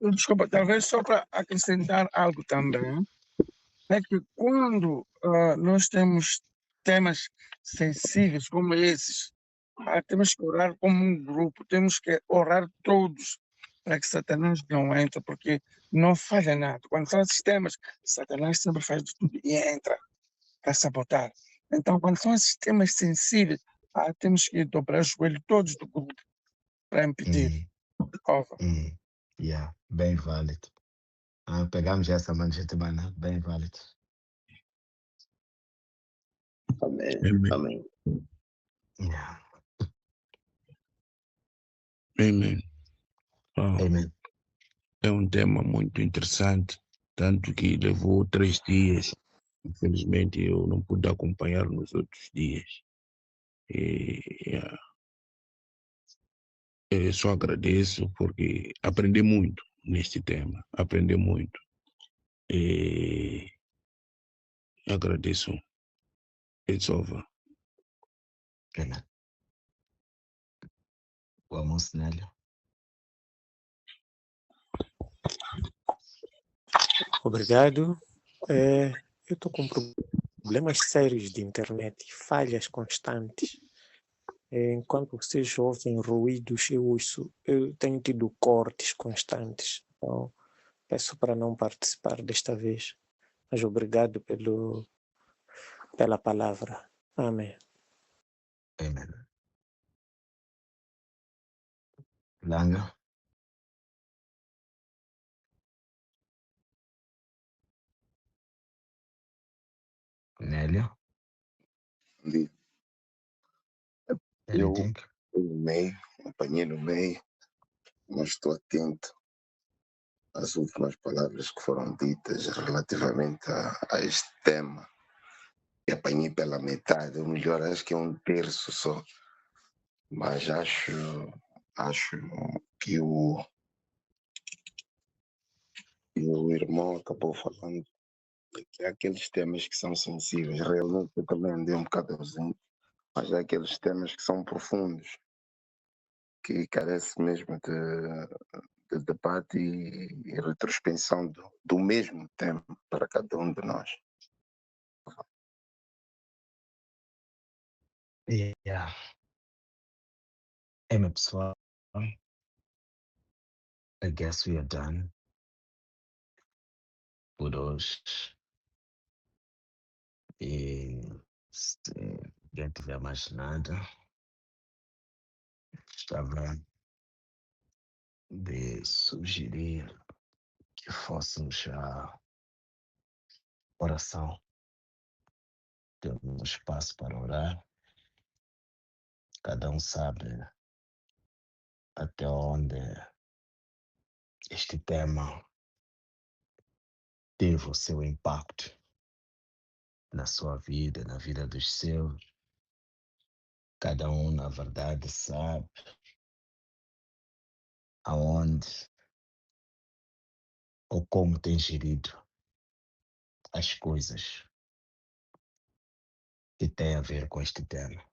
Desculpa, talvez só para acrescentar algo também, é que quando nós temos temas sensíveis como esses, temos que orar como um grupo, temos que orar todos para que Satanás não entre, porque não falha nada. Quando são esses temas, Satanás sempre faz de tudo e entra para sabotar. Então, quando são esses temas sensíveis, temos que dobrar o joelho todos do grupo para impedir. Yeah, bem válido. Pegamos essa semana, bem válido. Amém. Amém. Amém. Yeah. Amém. Amen. É um tema muito interessante, tanto que levou 3 dias. Infelizmente, eu não pude acompanhar nos outros dias. Eu só agradeço porque aprendi muito neste tema. Aprendi muito. Agradeço. It's over. Amen. Vamos, Nélio. Obrigado. Eu estou com problemas sérios de internet, falhas constantes. Enquanto vocês ouvem ruídos, eu tenho tido cortes constantes. Então, peço para não participar desta vez. Mas obrigado pela palavra. Amém. Amen. Langa. Nélio. Eu Anything? no meio, apanhei no meio, mas estou atento às últimas palavras que foram ditas relativamente a este tema. E apanhei pela metade, ou melhor, acho que é 1/3 só. Mas acho que o irmão acabou falando que há aqueles temas que são sensíveis. Realmente eu também andei um bocado ausente, mas há aqueles temas que são profundos, que carece mesmo de debate e retrospecção do mesmo tema para cada um de nós. Yeah. Amen, pessoal. I guess we are done por hoje. E se ninguém tiver mais nada, estava de sugerir que fôssemos a oração. Temos um espaço para orar. Cada um sabe até onde este tema teve o seu impacto na sua vida, na vida dos seus. Cada um, na verdade, sabe aonde ou como tem gerido as coisas que têm a ver com este tema.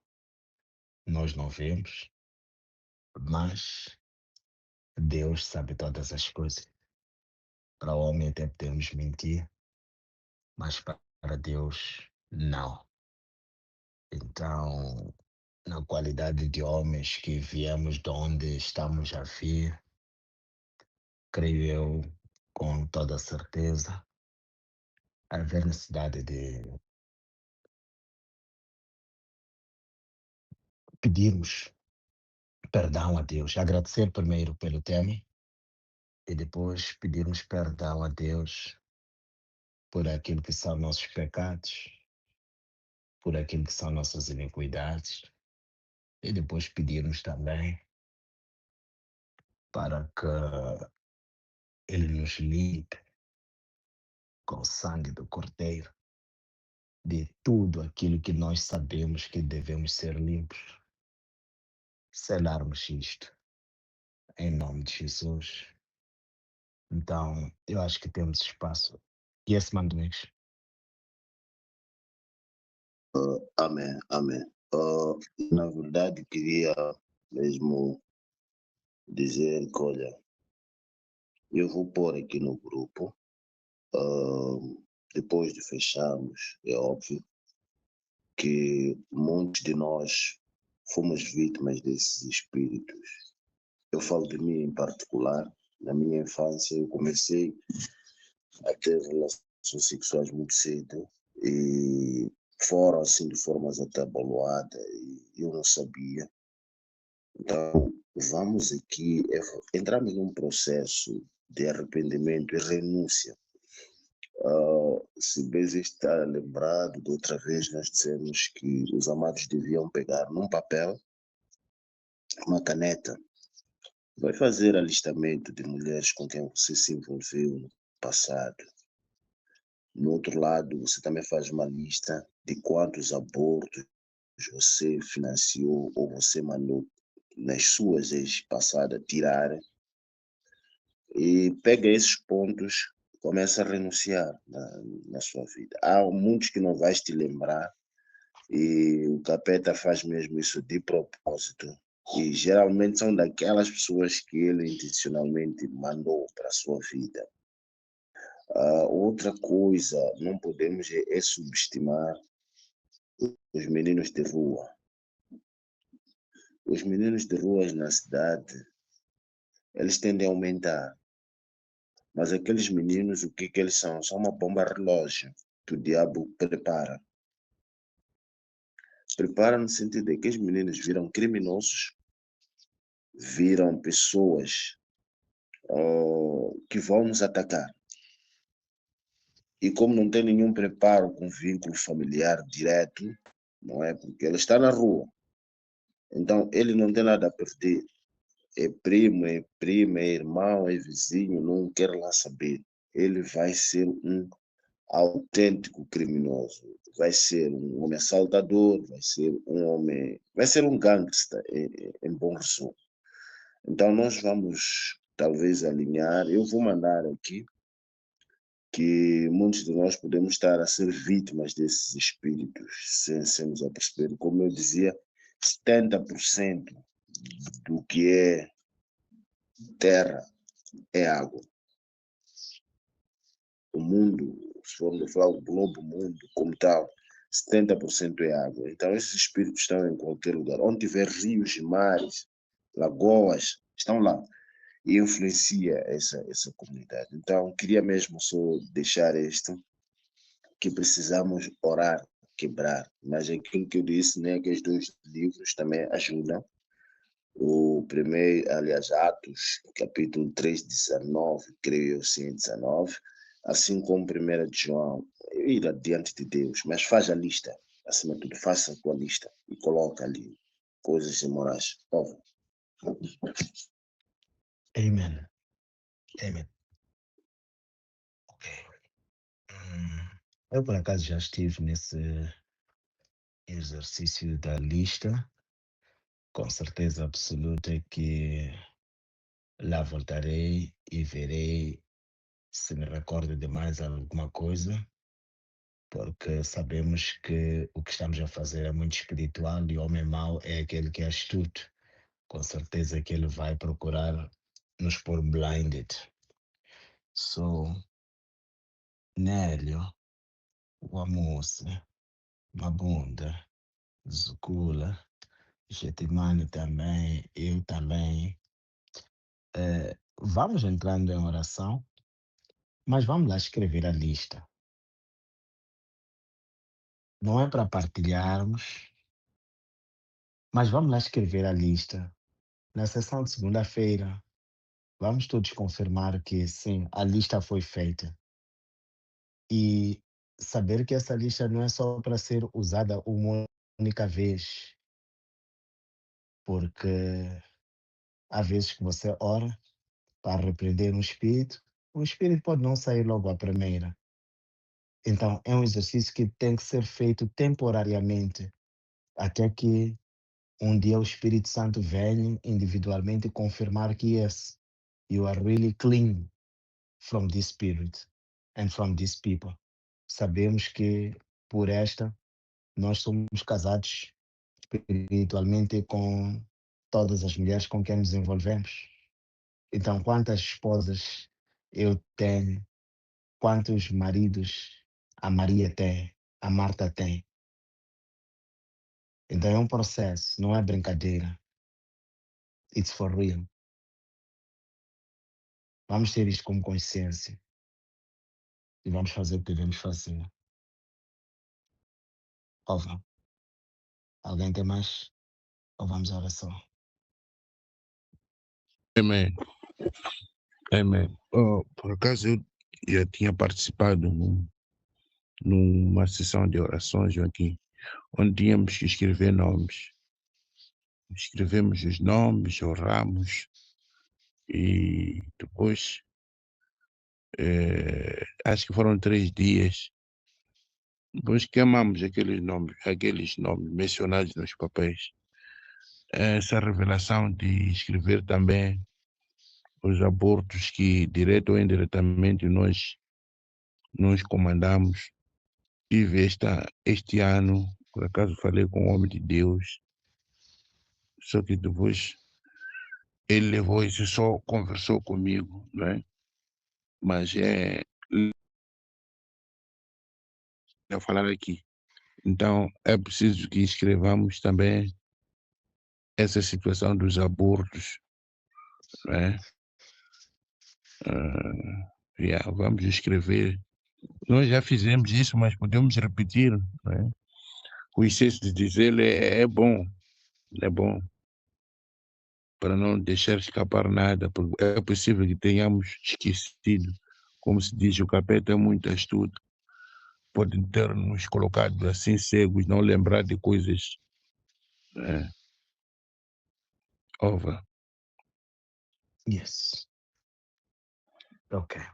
Nós não vemos, mas Deus sabe todas as coisas. Para o homem até podemos mentir, mas para Deus não. Então, na qualidade de homens que viemos de onde estamos a vir, creio eu, com toda certeza, haver necessidade de pedirmos perdão a Deus, agradecer primeiro pelo tema e depois pedirmos perdão a Deus por aquilo que são nossos pecados, por aquilo que são nossas iniquidades e depois pedirmos também para que Ele nos limpe com o sangue do Cordeiro de tudo aquilo que nós sabemos que devemos ser limpos. Selarmos isto em nome de Jesus. Então, eu acho que temos espaço. Yes, man, Domingos. Amém, amém. Na verdade, queria mesmo dizer que, olha, Eu vou pôr aqui no grupo, depois de fecharmos, é óbvio que muitos de nós fomos vítimas desses espíritos. Eu falo de mim em particular. Na minha infância eu comecei a ter relações sexuais muito cedo e foram assim de formas até abaloadas e eu não sabia. Então vamos aqui, entramos num processo de arrependimento e renúncia. Se bem está lembrado, de outra vez nós dissemos que os amados deviam pegar num papel, uma caneta, vai fazer alistamento de mulheres com quem você se envolveu no passado. No outro lado, você também faz uma lista de quantos abortos você financiou ou você mandou nas suas ex-passadas tirar, e pega esses pontos, começa a renunciar na sua vida. Há muitos que não vais te lembrar e o capeta faz mesmo isso de propósito. E geralmente são daquelas pessoas que ele intencionalmente mandou para a sua vida. Outra coisa, não podemos é subestimar os meninos de rua. Os meninos de ruas na cidade, eles tendem a aumentar. Mas aqueles meninos, o que eles são? São uma bomba relógio que o diabo prepara. Prepara no sentido de que os meninos viram criminosos, viram pessoas que vão nos atacar. E como não tem nenhum preparo com vínculo familiar direto, não é? Porque ele está na rua. Então ele não tem nada a perder. É primo, é prima, é irmão, é vizinho, não quer lá saber. Ele vai ser um autêntico criminoso. Vai ser um homem assaltador, vai ser um gangster, em bom resumo. Então nós vamos talvez alinhar, eu vou mandar aqui que muitos de nós podemos estar a ser vítimas desses espíritos, sem sermos a perceber. Como eu dizia, 70% do que é terra é água. O mundo, se formos falar o globo, mundo como tal, 70% é água. Então esses espíritos estão em qualquer lugar. Onde tiver rios e mares, lagoas, estão lá. E influencia essa comunidade. Então, queria mesmo só deixar isto, que precisamos orar, quebrar. Mas aquilo que eu disse, né, que os dois livros também ajudam. O primeiro, aliás, Atos, capítulo 3, 19, creio eu sim, 19, assim como 1 de João, ir adiante de Deus, mas faz a lista, acima de tudo, faça a tua lista e coloca ali coisas imorais. Amen. Amen. Ok. Eu, por acaso, já estive nesse exercício da lista, com certeza absoluta que lá voltarei e verei se me recordo de mais alguma coisa, porque sabemos que o que estamos a fazer é muito espiritual e o homem mau é aquele que é astuto. Com certeza que ele vai procurar nos pôr blinded. So, Nélio, Wamusi, Mabunda, Zukula, Getimani também, eu também. Vamos entrando em oração, mas vamos lá escrever a lista. Não é para partilharmos, mas vamos lá escrever a lista. Na sessão de segunda-feira, vamos todos confirmar que sim, a lista foi feita. E saber que essa lista não é só para ser usada uma única vez, porque há vezes que você ora para repreender um espírito, o espírito pode não sair logo à primeira. Então, é um exercício que tem que ser feito temporariamente, até que um dia o Espírito Santo venha individualmente confirmar que yes, you are really clean from this spirit and from these people. Sabemos que por esta nós somos casados espiritualmente com todas as mulheres com quem nos envolvemos. Então, quantas esposas eu tenho, quantos maridos a Maria tem, a Marta tem. Então é um processo, não é brincadeira. It's for real. Vamos ter isto como consciência e vamos fazer o que devemos fazer. Ova, alguém tem mais? Ou vamos à oração? Amém. Amém. Por acaso eu já tinha participado numa sessão de orações aqui, onde tínhamos que escrever nomes. Escrevemos os nomes, oramos e depois, acho que foram 3 dias, depois queimamos aqueles nomes mencionados nos papéis. Essa revelação de escrever também os abortos que, direto ou indiretamente, nós comandamos. Tive este ano, por acaso falei com um homem de Deus, só que depois ele levou isso, só conversou comigo, não é? Mas a falar aqui. Então, é preciso que escrevamos também essa situação dos abortos, não é? Vamos escrever. Nós já fizemos isso, mas podemos repetir, não é? O excesso de dizer é bom, para não deixar escapar nada, porque é possível que tenhamos esquecido. Como se diz, o capeta é muito astuto. Pode ter nos colocado assim cegos, não lembrar de coisas. Ova. Yes. Okay.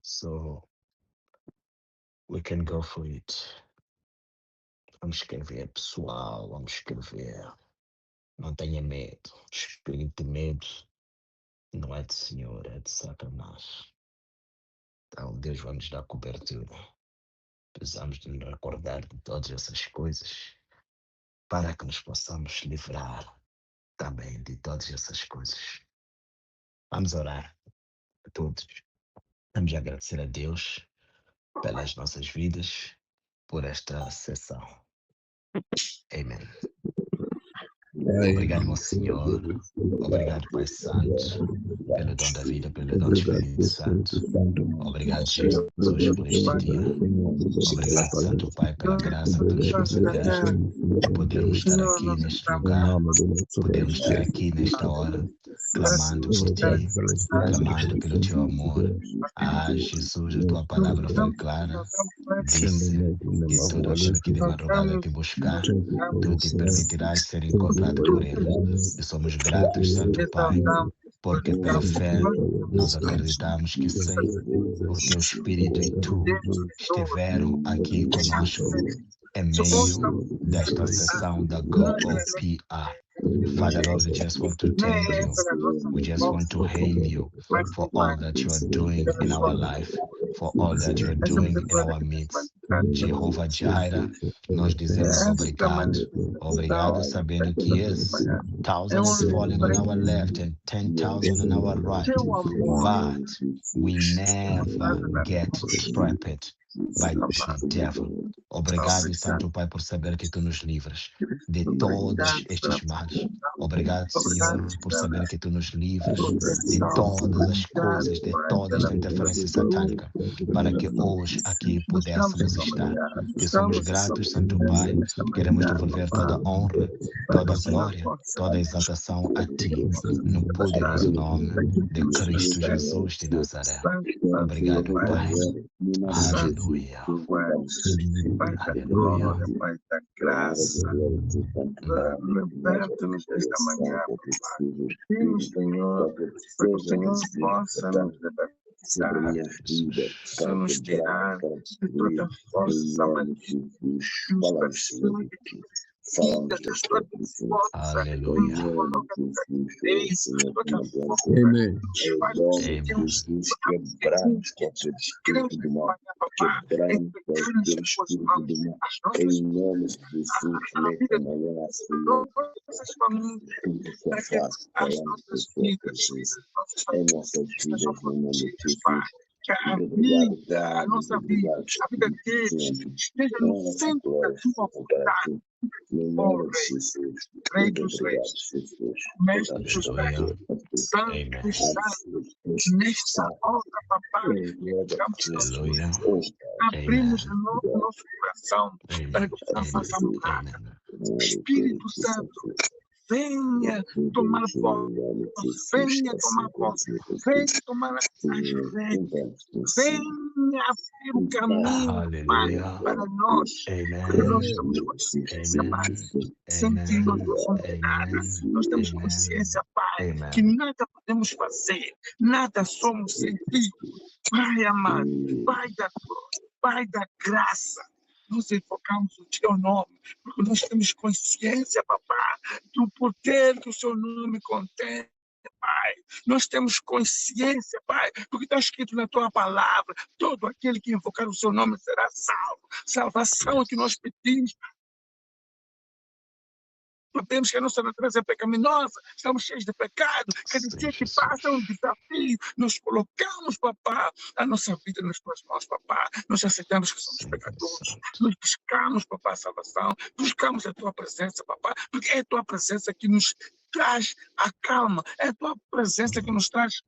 So we can go for it. Vamos escrever, pessoal. Vamos escrever. Não tenha medo. Espírito de medo não é de Senhor, é de Satanás. Então Deus vai nos dar cobertura. Precisamos de nos recordar de todas essas coisas para que nos possamos livrar também de todas essas coisas. Vamos orar a todos. Vamos agradecer a Deus pelas nossas vidas, por esta sessão. Amém. Obrigado, meu Senhor. Obrigado, Pai Santo, pelo dom da vida, pelo dom do Espírito Santo. Obrigado, Jesus, por este dia. Obrigado, Santo Pai, pela graça que tu nos concedeste de podermos estar aqui neste lugar, podermos estar aqui nesta hora, clamando por ti, clamando pelo teu amor. Jesus, a tua palavra foi clara, disse que todo aquele que de madrugada te buscar, tu te permitirás ser encontrado por ele. E somos gratos, Santo Pai, porque pela fé nós acreditamos que sim, o teu Espírito e tu estiveram aqui conosco em meio desta sessão da GOPA. Father, Lord, we just want to thank you. We just want to hail you for all that you are doing in our life, for all that you are doing in our midst. Jehovah Jireh, nós dizemos obrigado. Obrigado sabendo que yes, 1,000 is falling on our left and 10,000 on our right, but we never get trapped by the devil. Obrigado, Santo Pai, por saber que tu nos livras de todos estes males. Obrigado, Senhor, por saber que tu nos livras de todas as coisas, de toda esta interferência satânica, para que hoje aqui pudéssemos estar. E somos gratos, Santo Pai, queremos devolver toda a honra, toda a glória, toda a exaltação a ti, no poderoso nome de Cristo Jesus de Nazaré. Obrigado, Pai. Aleluia. Aleluia. Pai da graça, liberta-nos desta manhã, Pai. Senhor, para que o Senhor possa nos libertar, nos tirar de toda força maligna, falamos das tuas forças. Aleluia. Amém. Jesus, quebramos qualquer espírito do mal, quebramos qualquer espírito do mal, em nome de Jesus, nesta manhã, Senhor, tudo que eu faço, falamos das tuas presenças, em nossas estejam vidas, no nome de protegidas, Pai. Jesus. Que a Muito vida, obrigado, a Pai. nossa Muito vida, obrigado, a vida Espírito deles, Santo. esteja no Honra e centro da glória tua sejam para vontade. ti. No Ó nome de Rei, Jesus. Rei Muito dos obrigado, Reis, Jesus. Mestre Podemos dos estar aqui Aleluia. Mestres, a ti. Santo Amen. dos Santos, nesta hora, papai, entregamos as nossas Aleluia. pessoas, abrimos Amen. de novo o nosso coração para Amen. que possamos Amen. amar. Amen. Espírito Santo, venha tomar posse, venha tomar posse, venha tomar as rédeas, venha abrir o caminho, Pai, Hallelujah. para nós, porque nós Amen. temos consciência, Pai, Amen. sentimos Amen. a vontade, Amen. nós temos Amen. consciência, Pai, que Amen. nada podemos fazer, nada somos sem Ti, Pai amado, Pai da cruz, Pai da graça. Nós invocamos o Teu nome, porque nós temos consciência, papá, do poder que o Seu nome contém, Pai. Nós temos consciência, Pai, porque está escrito na Tua palavra, todo aquele que invocar o Seu nome será salvo. Salvação é que nós pedimos. Sabemos que a nossa natureza é pecaminosa, estamos cheios de pecado, cada Sim, dia que Jesus. passa é um desafio. Nós colocamos, papá, a nossa vida nas tuas mãos, papá. Nós aceitamos que somos Sim, pecadores. Santo. Nós buscamos, papá, a salvação, buscamos a tua presença, papá, porque é a tua presença que nos traz a calma, é a tua presença que nos traz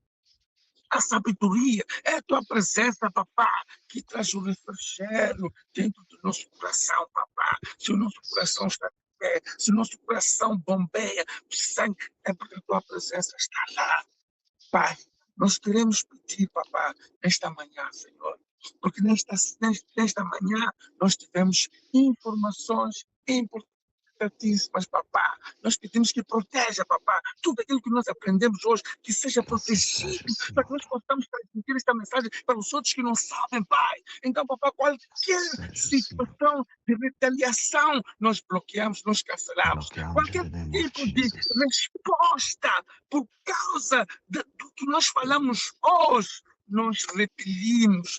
a sabedoria, é a tua presença, papá, que traz o refrigério dentro do nosso coração, papá. Se o nosso coração está de pé, se o nosso coração bombeia, o sangue, é porque a tua presença está lá, Pai. Nós queremos pedir, papá, nesta manhã, Senhor, porque nesta manhã nós tivemos informações importantíssimas, papá. Nós pedimos que proteja, papá, tudo aquilo que nós aprendemos hoje, que seja Que assim seja, protegido, para que nós Senhor. possamos transmitir esta mensagem para os outros que não sabem, Pai. Então, papá, qualquer Que assim seja, Senhor. situação de retaliação, nós bloqueamos, nós cancelamos. Bloqueamos Qualquer in the name of tipo de Jesus. resposta por causa do que nós falamos hoje, nós repelimos.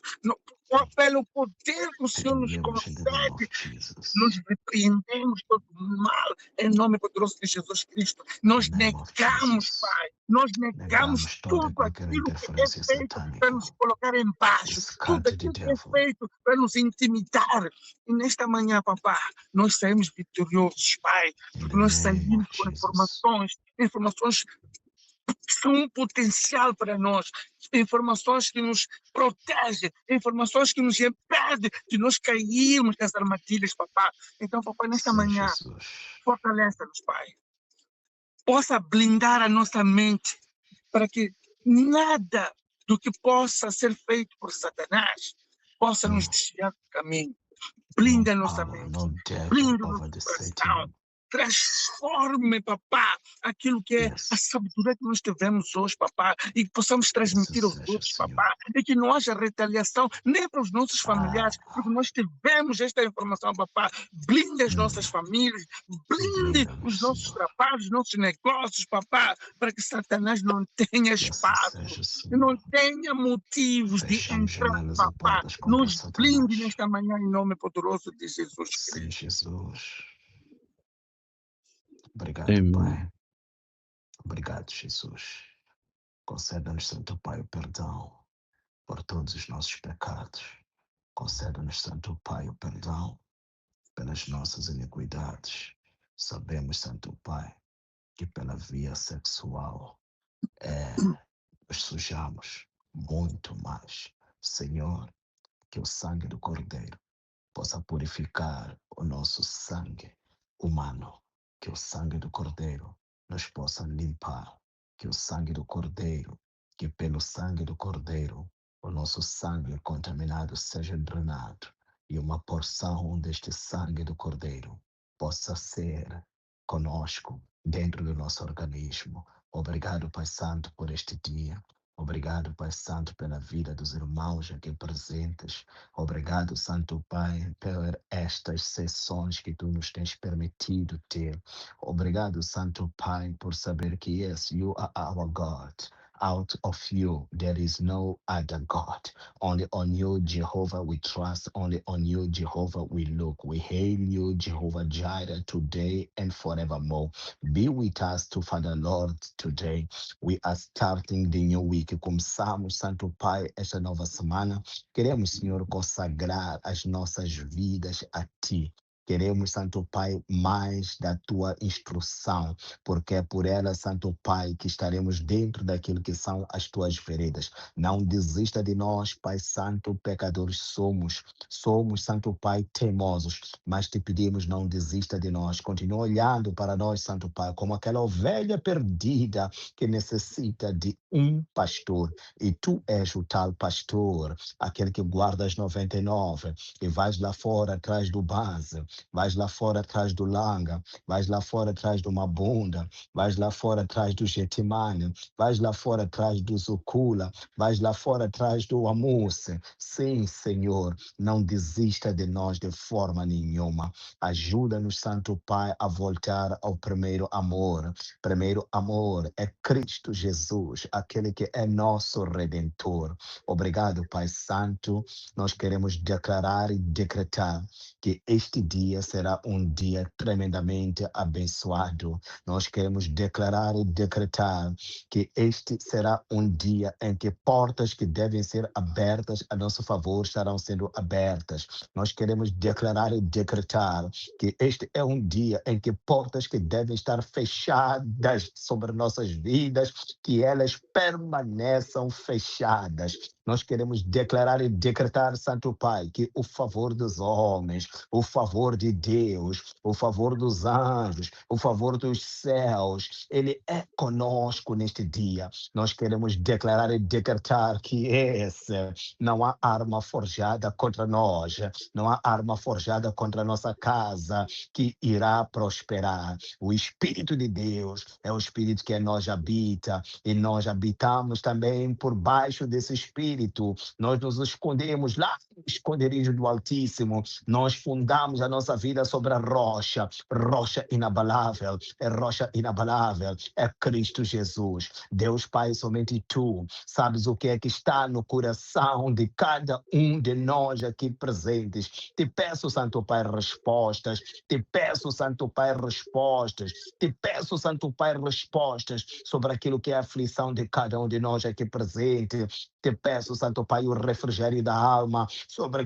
Pelo poder que o Senhor nos Repelimos in the name concede, of Jesus. nós repreendemos todo o mal em nome poderoso de Jesus Cristo. Nós In the name of negamos, Jesus. Pai, nós negamos Negamos toda e tudo qualquer aquilo que é interferência feito para nos satânica. colocar embaixo, tudo Descarte de aquilo que é devil. feito para nos intimidar. E nesta manhã, papá, nós saímos vitoriosos, Pai, In porque the nós name saímos of com Jesus. informações que são um potencial para nós, informações que nos protegem, informações que nos impedem de nós cairmos nas armadilhas, papá. Então, papai, nesta Sim, manhã, Jesus. fortalece-nos, Pai. Possa blindar a nossa mente para que nada do que possa ser feito por Satanás possa nos desviar do caminho. Blinda a No nossa power, mente, no devil blinda o over nosso the coração. Satan. Transforme, papá, aquilo que é a Yes. sabedoria que nós tivemos hoje, papá, e que possamos Que assim transmitir aos seja, outros, Senhor. papá, e que não haja retaliação nem para os nossos familiares, porque nós tivemos esta informação, papá. Blinde as nossas famílias, blinde Blinda-nos, os nossos Senhor. trabalhos, os nossos negócios, papá, para que Satanás não tenha Que assim espaço seja, e não Senhor. tenha motivos de Fechamos entrar, janelas e papá. portas contra Nos blinde Satanás. nesta manhã em nome poderoso de Jesus Sim, Cristo. Jesus. Obrigado, Amém. Pai. Obrigado, Jesus. Conceda-nos, Santo Pai, o perdão por todos os nossos pecados. Conceda-nos, Santo Pai, o perdão pelas nossas iniquidades. Sabemos, Santo Pai, que pela via sexual nos sujamos muito mais. Senhor, que o sangue do Cordeiro possa purificar o nosso sangue humano, que o sangue do Cordeiro nos possa limpar, que o sangue do Cordeiro, que pelo sangue do Cordeiro o nosso sangue contaminado seja drenado e uma porção deste sangue do Cordeiro possa ser conosco dentro do nosso organismo. Obrigado, Pai Santo, por este dia. Obrigado, Pai Santo, pela vida dos irmãos aqui presentes. Obrigado, Santo Pai, por estas sessões que Tu nos tens permitido ter. Obrigado, Santo Pai, por saber que yes, You are our God. Out of you, there is no other God. Only on you, Jehovah, we trust. Only on you, Jehovah, we look. We hail you, Jehovah Jireh, today and forevermore. Be with us to Father Lord today. We are starting the new week. Começamos, Santo Pai, esta nova semana. Queremos, Senhor, consagrar as nossas vidas a Ti. Queremos, Santo Pai, mais da Tua instrução, porque é por ela, Santo Pai, que estaremos dentro daquilo que são as Tuas veredas. Não desista de nós, Pai Santo, pecadores somos. Somos, Santo Pai, teimosos, mas te pedimos, não desista de nós. Continua olhando para nós, Santo Pai, como aquela ovelha perdida que necessita de um pastor. E Tu és o tal pastor, aquele que guarda as 99 e vais lá fora atrás do base, vais lá fora atrás do langa, vais lá fora atrás do Mabunda, vais lá fora atrás do Getsemane, vais lá fora atrás do Zucula, vais lá fora atrás do Amuse. Sim, Senhor, não desista de nós de forma nenhuma. Ajuda-nos, Santo Pai, a voltar ao primeiro amor. Primeiro amor é Cristo Jesus, aquele que é nosso Redentor. Obrigado, Pai Santo. Nós queremos declarar e decretar que este dia será um dia tremendamente abençoado. Nós queremos declarar e decretar que este será um dia em que portas que devem ser abertas a nosso favor estarão sendo abertas. Nós queremos declarar e decretar que este é um dia em que portas que devem estar fechadas sobre nossas vidas, que elas permaneçam fechadas. Nós queremos declarar e decretar, Santo Pai, que o favor dos homens, o favor de Deus, o favor dos anjos, o favor dos céus, ele é conosco neste dia. Nós queremos declarar e decretar que não há arma forjada contra nós, não há arma forjada contra a nossa casa que irá prosperar. O Espírito de Deus é o Espírito que em nós habita e nós habitamos também por baixo desse Espírito. Nós nos escondemos lá no esconderijo do Altíssimo. Nós fundamos a nossa vida sobre a rocha, rocha inabalável, é Cristo Jesus. Deus Pai, somente Tu sabes o que é que está no coração de cada um de nós aqui presentes. Te peço, Santo Pai, respostas. Te peço, Santo Pai, respostas. Te peço, Santo Pai, respostas sobre aquilo que é a aflição de cada um de nós aqui presente. Te peço, Santo Pai, o refrigério da alma sobre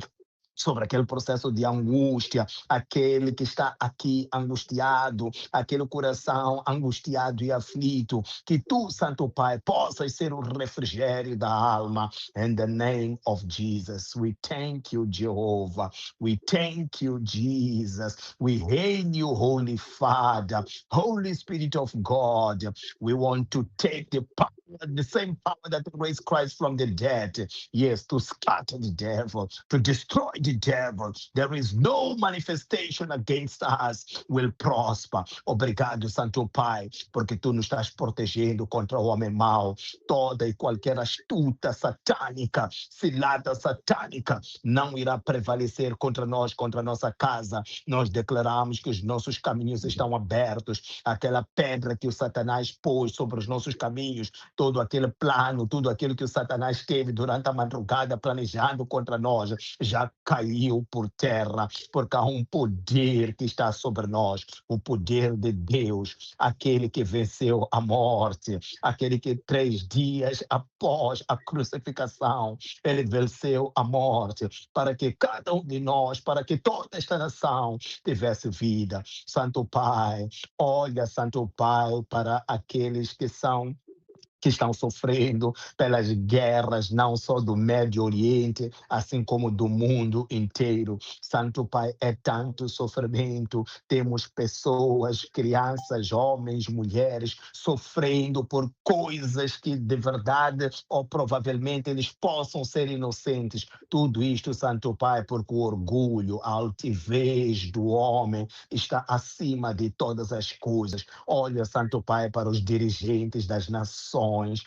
aquele processo de angústia, aquele que está aqui angustiado, aquele coração angustiado e aflito, que Tu, Santo Pai, possas ser o refrigério da alma. In the name of Jesus, we thank You, Jehovah. We thank You, Jesus. We hail You, Holy Father, Holy Spirit of God. We want to take the power, the same power that raised Christ from the dead, yes, to scatter the devil, to destroy the devil. There is no manifestation against us will prosper. Obrigado, Santo Pai, porque Tu nos estás protegendo contra o homem mau. Toda e qualquer astuta satânica, cilada satânica, não irá prevalecer contra nós, contra a nossa casa. Nós declaramos que os nossos caminhos estão abertos. Aquela pedra que o Satanás pôs sobre os nossos caminhos, todo aquele plano, tudo aquilo que o Satanás teve durante a madrugada planejando contra nós, já caiu por terra, porque há um poder que está sobre nós, o poder de Deus, aquele que venceu a morte, aquele que 3 dias após a crucificação, ele venceu a morte, para que cada um de nós, para que toda esta nação tivesse vida. Santo Pai, olha, Santo Pai, para aqueles que estão sofrendo pelas guerras, não só do Médio Oriente, assim como do mundo inteiro. Santo Pai, é tanto sofrimento. Temos pessoas, crianças, homens, mulheres, sofrendo por coisas que de verdade ou provavelmente eles possam ser inocentes. Tudo isto, Santo Pai, porque o orgulho, a altivez do homem está acima de todas as coisas. Olha, Santo Pai, para os dirigentes das nações, nações.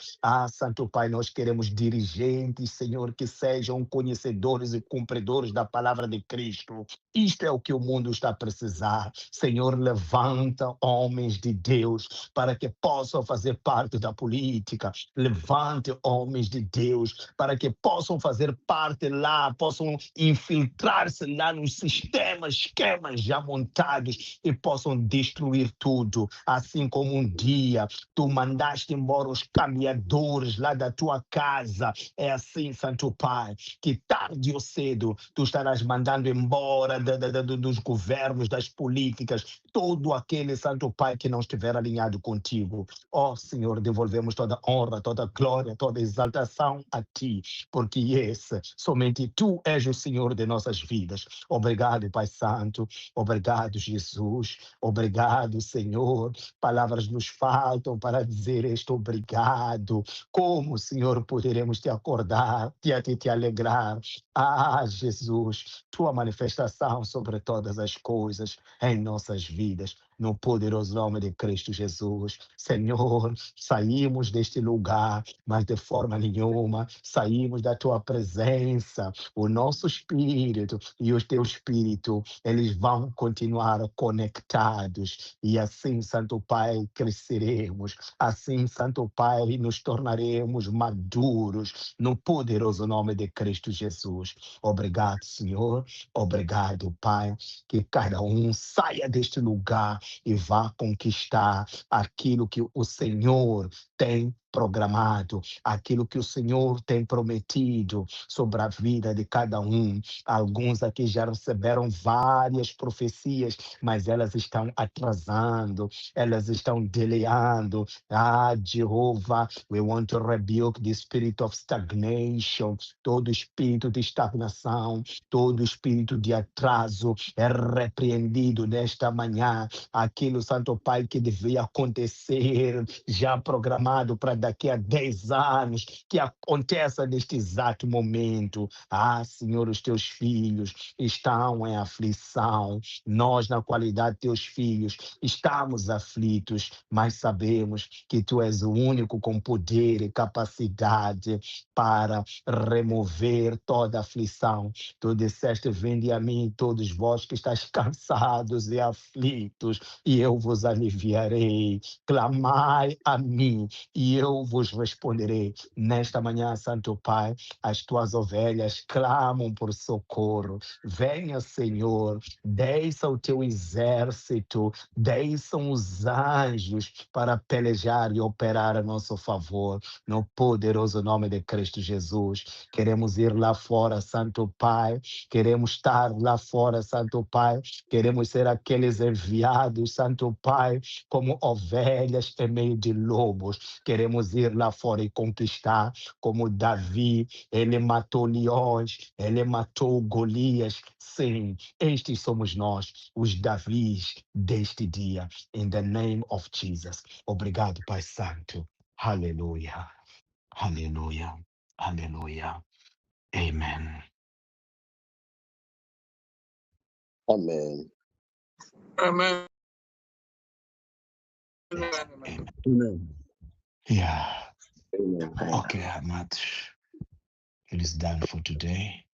Santo Pai, nós queremos dirigentes, Senhor, que sejam conhecedores e cumpridores da palavra de Cristo. Isto é o que o mundo está a precisar. Senhor, levanta homens de Deus para que possam fazer parte da política. Levante homens de Deus para que possam fazer parte lá, possam infiltrar-se lá nos sistemas, esquemas já montados e possam destruir tudo. Assim como um dia tu mandaste embora os caminhadores lá da tua casa. É assim, Santo Pai, que tarde ou cedo tu estarás mandando embora dos governos, das políticas, todo aquele, Santo Pai, que não estiver alinhado contigo. Ó Senhor, devolvemos toda honra, toda glória, toda exaltação a ti, porque somente tu és o Senhor de nossas vidas. Obrigado, Pai Santo. Obrigado, Jesus. Obrigado, Senhor. Palavras nos faltam para dizer este obrigado. Como, Senhor, poderemos te acordar, te alegrar? Jesus, tua manifestação sobre todas as coisas em nossas vidas, no poderoso nome de Cristo Jesus. Senhor, saímos deste lugar, mas de forma nenhuma saímos da tua presença. O nosso espírito e o teu espírito, eles vão continuar conectados. E assim, Santo Pai, cresceremos. Assim, Santo Pai, nos tornaremos maduros no poderoso nome de Cristo Jesus. Obrigado, Senhor. Obrigado, Pai. Que cada um saia deste lugar e vá conquistar aquilo que o Senhor tem programado, aquilo que o Senhor tem prometido sobre a vida de cada um. Alguns aqui já receberam várias profecias, mas elas estão atrasando, elas estão delayando. Jehovah, we want to rebuke the spirit of stagnation, todo espírito de estagnação, todo espírito de atraso é repreendido nesta manhã. Aquilo, Santo Pai, que devia acontecer, já programado para daqui a 10 anos, que aconteça neste exato momento. Senhor, os teus filhos estão em aflição. Nós, na qualidade de teus filhos, estamos aflitos, mas sabemos que tu és o único com poder e capacidade para remover toda aflição. Tu disseste: vinde a mim todos vós que estáis cansados e aflitos, e eu vos aliviarei. Clamai a mim e eu vos responderei. Nesta manhã, Santo Pai, as tuas ovelhas clamam por socorro. Venha, Senhor, desça o teu exército, desçam os anjos para pelejar e operar a nosso favor. No poderoso nome de Cristo Jesus, queremos ir lá fora, Santo Pai, queremos estar lá fora, Santo Pai, queremos ser aqueles enviados, Santo Pai, como ovelhas em meio de lobos. Queremos ir lá fora e conquistar, como Davi, ele matou leões, ele matou Golias. Sim, estes somos nós, os Davis deste dia. In the name of Jesus. Obrigado, Pai Santo. Aleluia. Aleluia. Aleluia. Amen. Amém. Amém. Amen. Yeah. Amém. Okay, amados. It is done for today.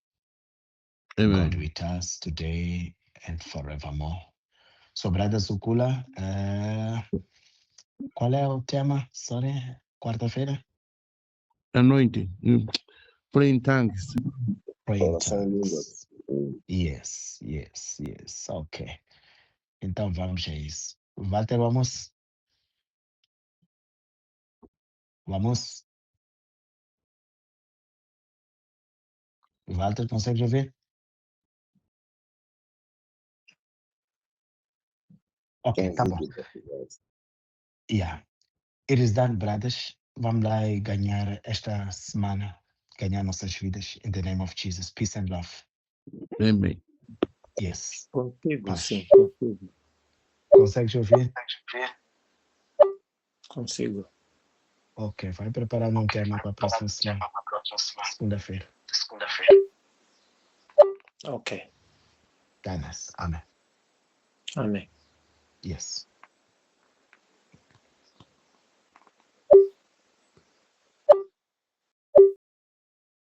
Amen. God with us today and forevermore. Sobrada Sukula, qual é o tema? Sorry, quarta-feira? Anointing. Praying tongues. Praying Oração em tongues. línguas. Yes. Ok. Então vamos a isso. Walter, vamos? Vamos? Walter, consegue ouvir? Ok, tá bom. Yeah. It is done, brothers. Vamos lá e ganhar esta semana, ganhar nossas vidas. In the name of Jesus. Peace and love. Amen. Yes. Contigo, Paz. sim, contigo. Consegues ouvir? Consigo. Ok, vai preparando um tema para a próxima semana. Segunda-feira. Ok. Danas. Amém. Amém. Yes.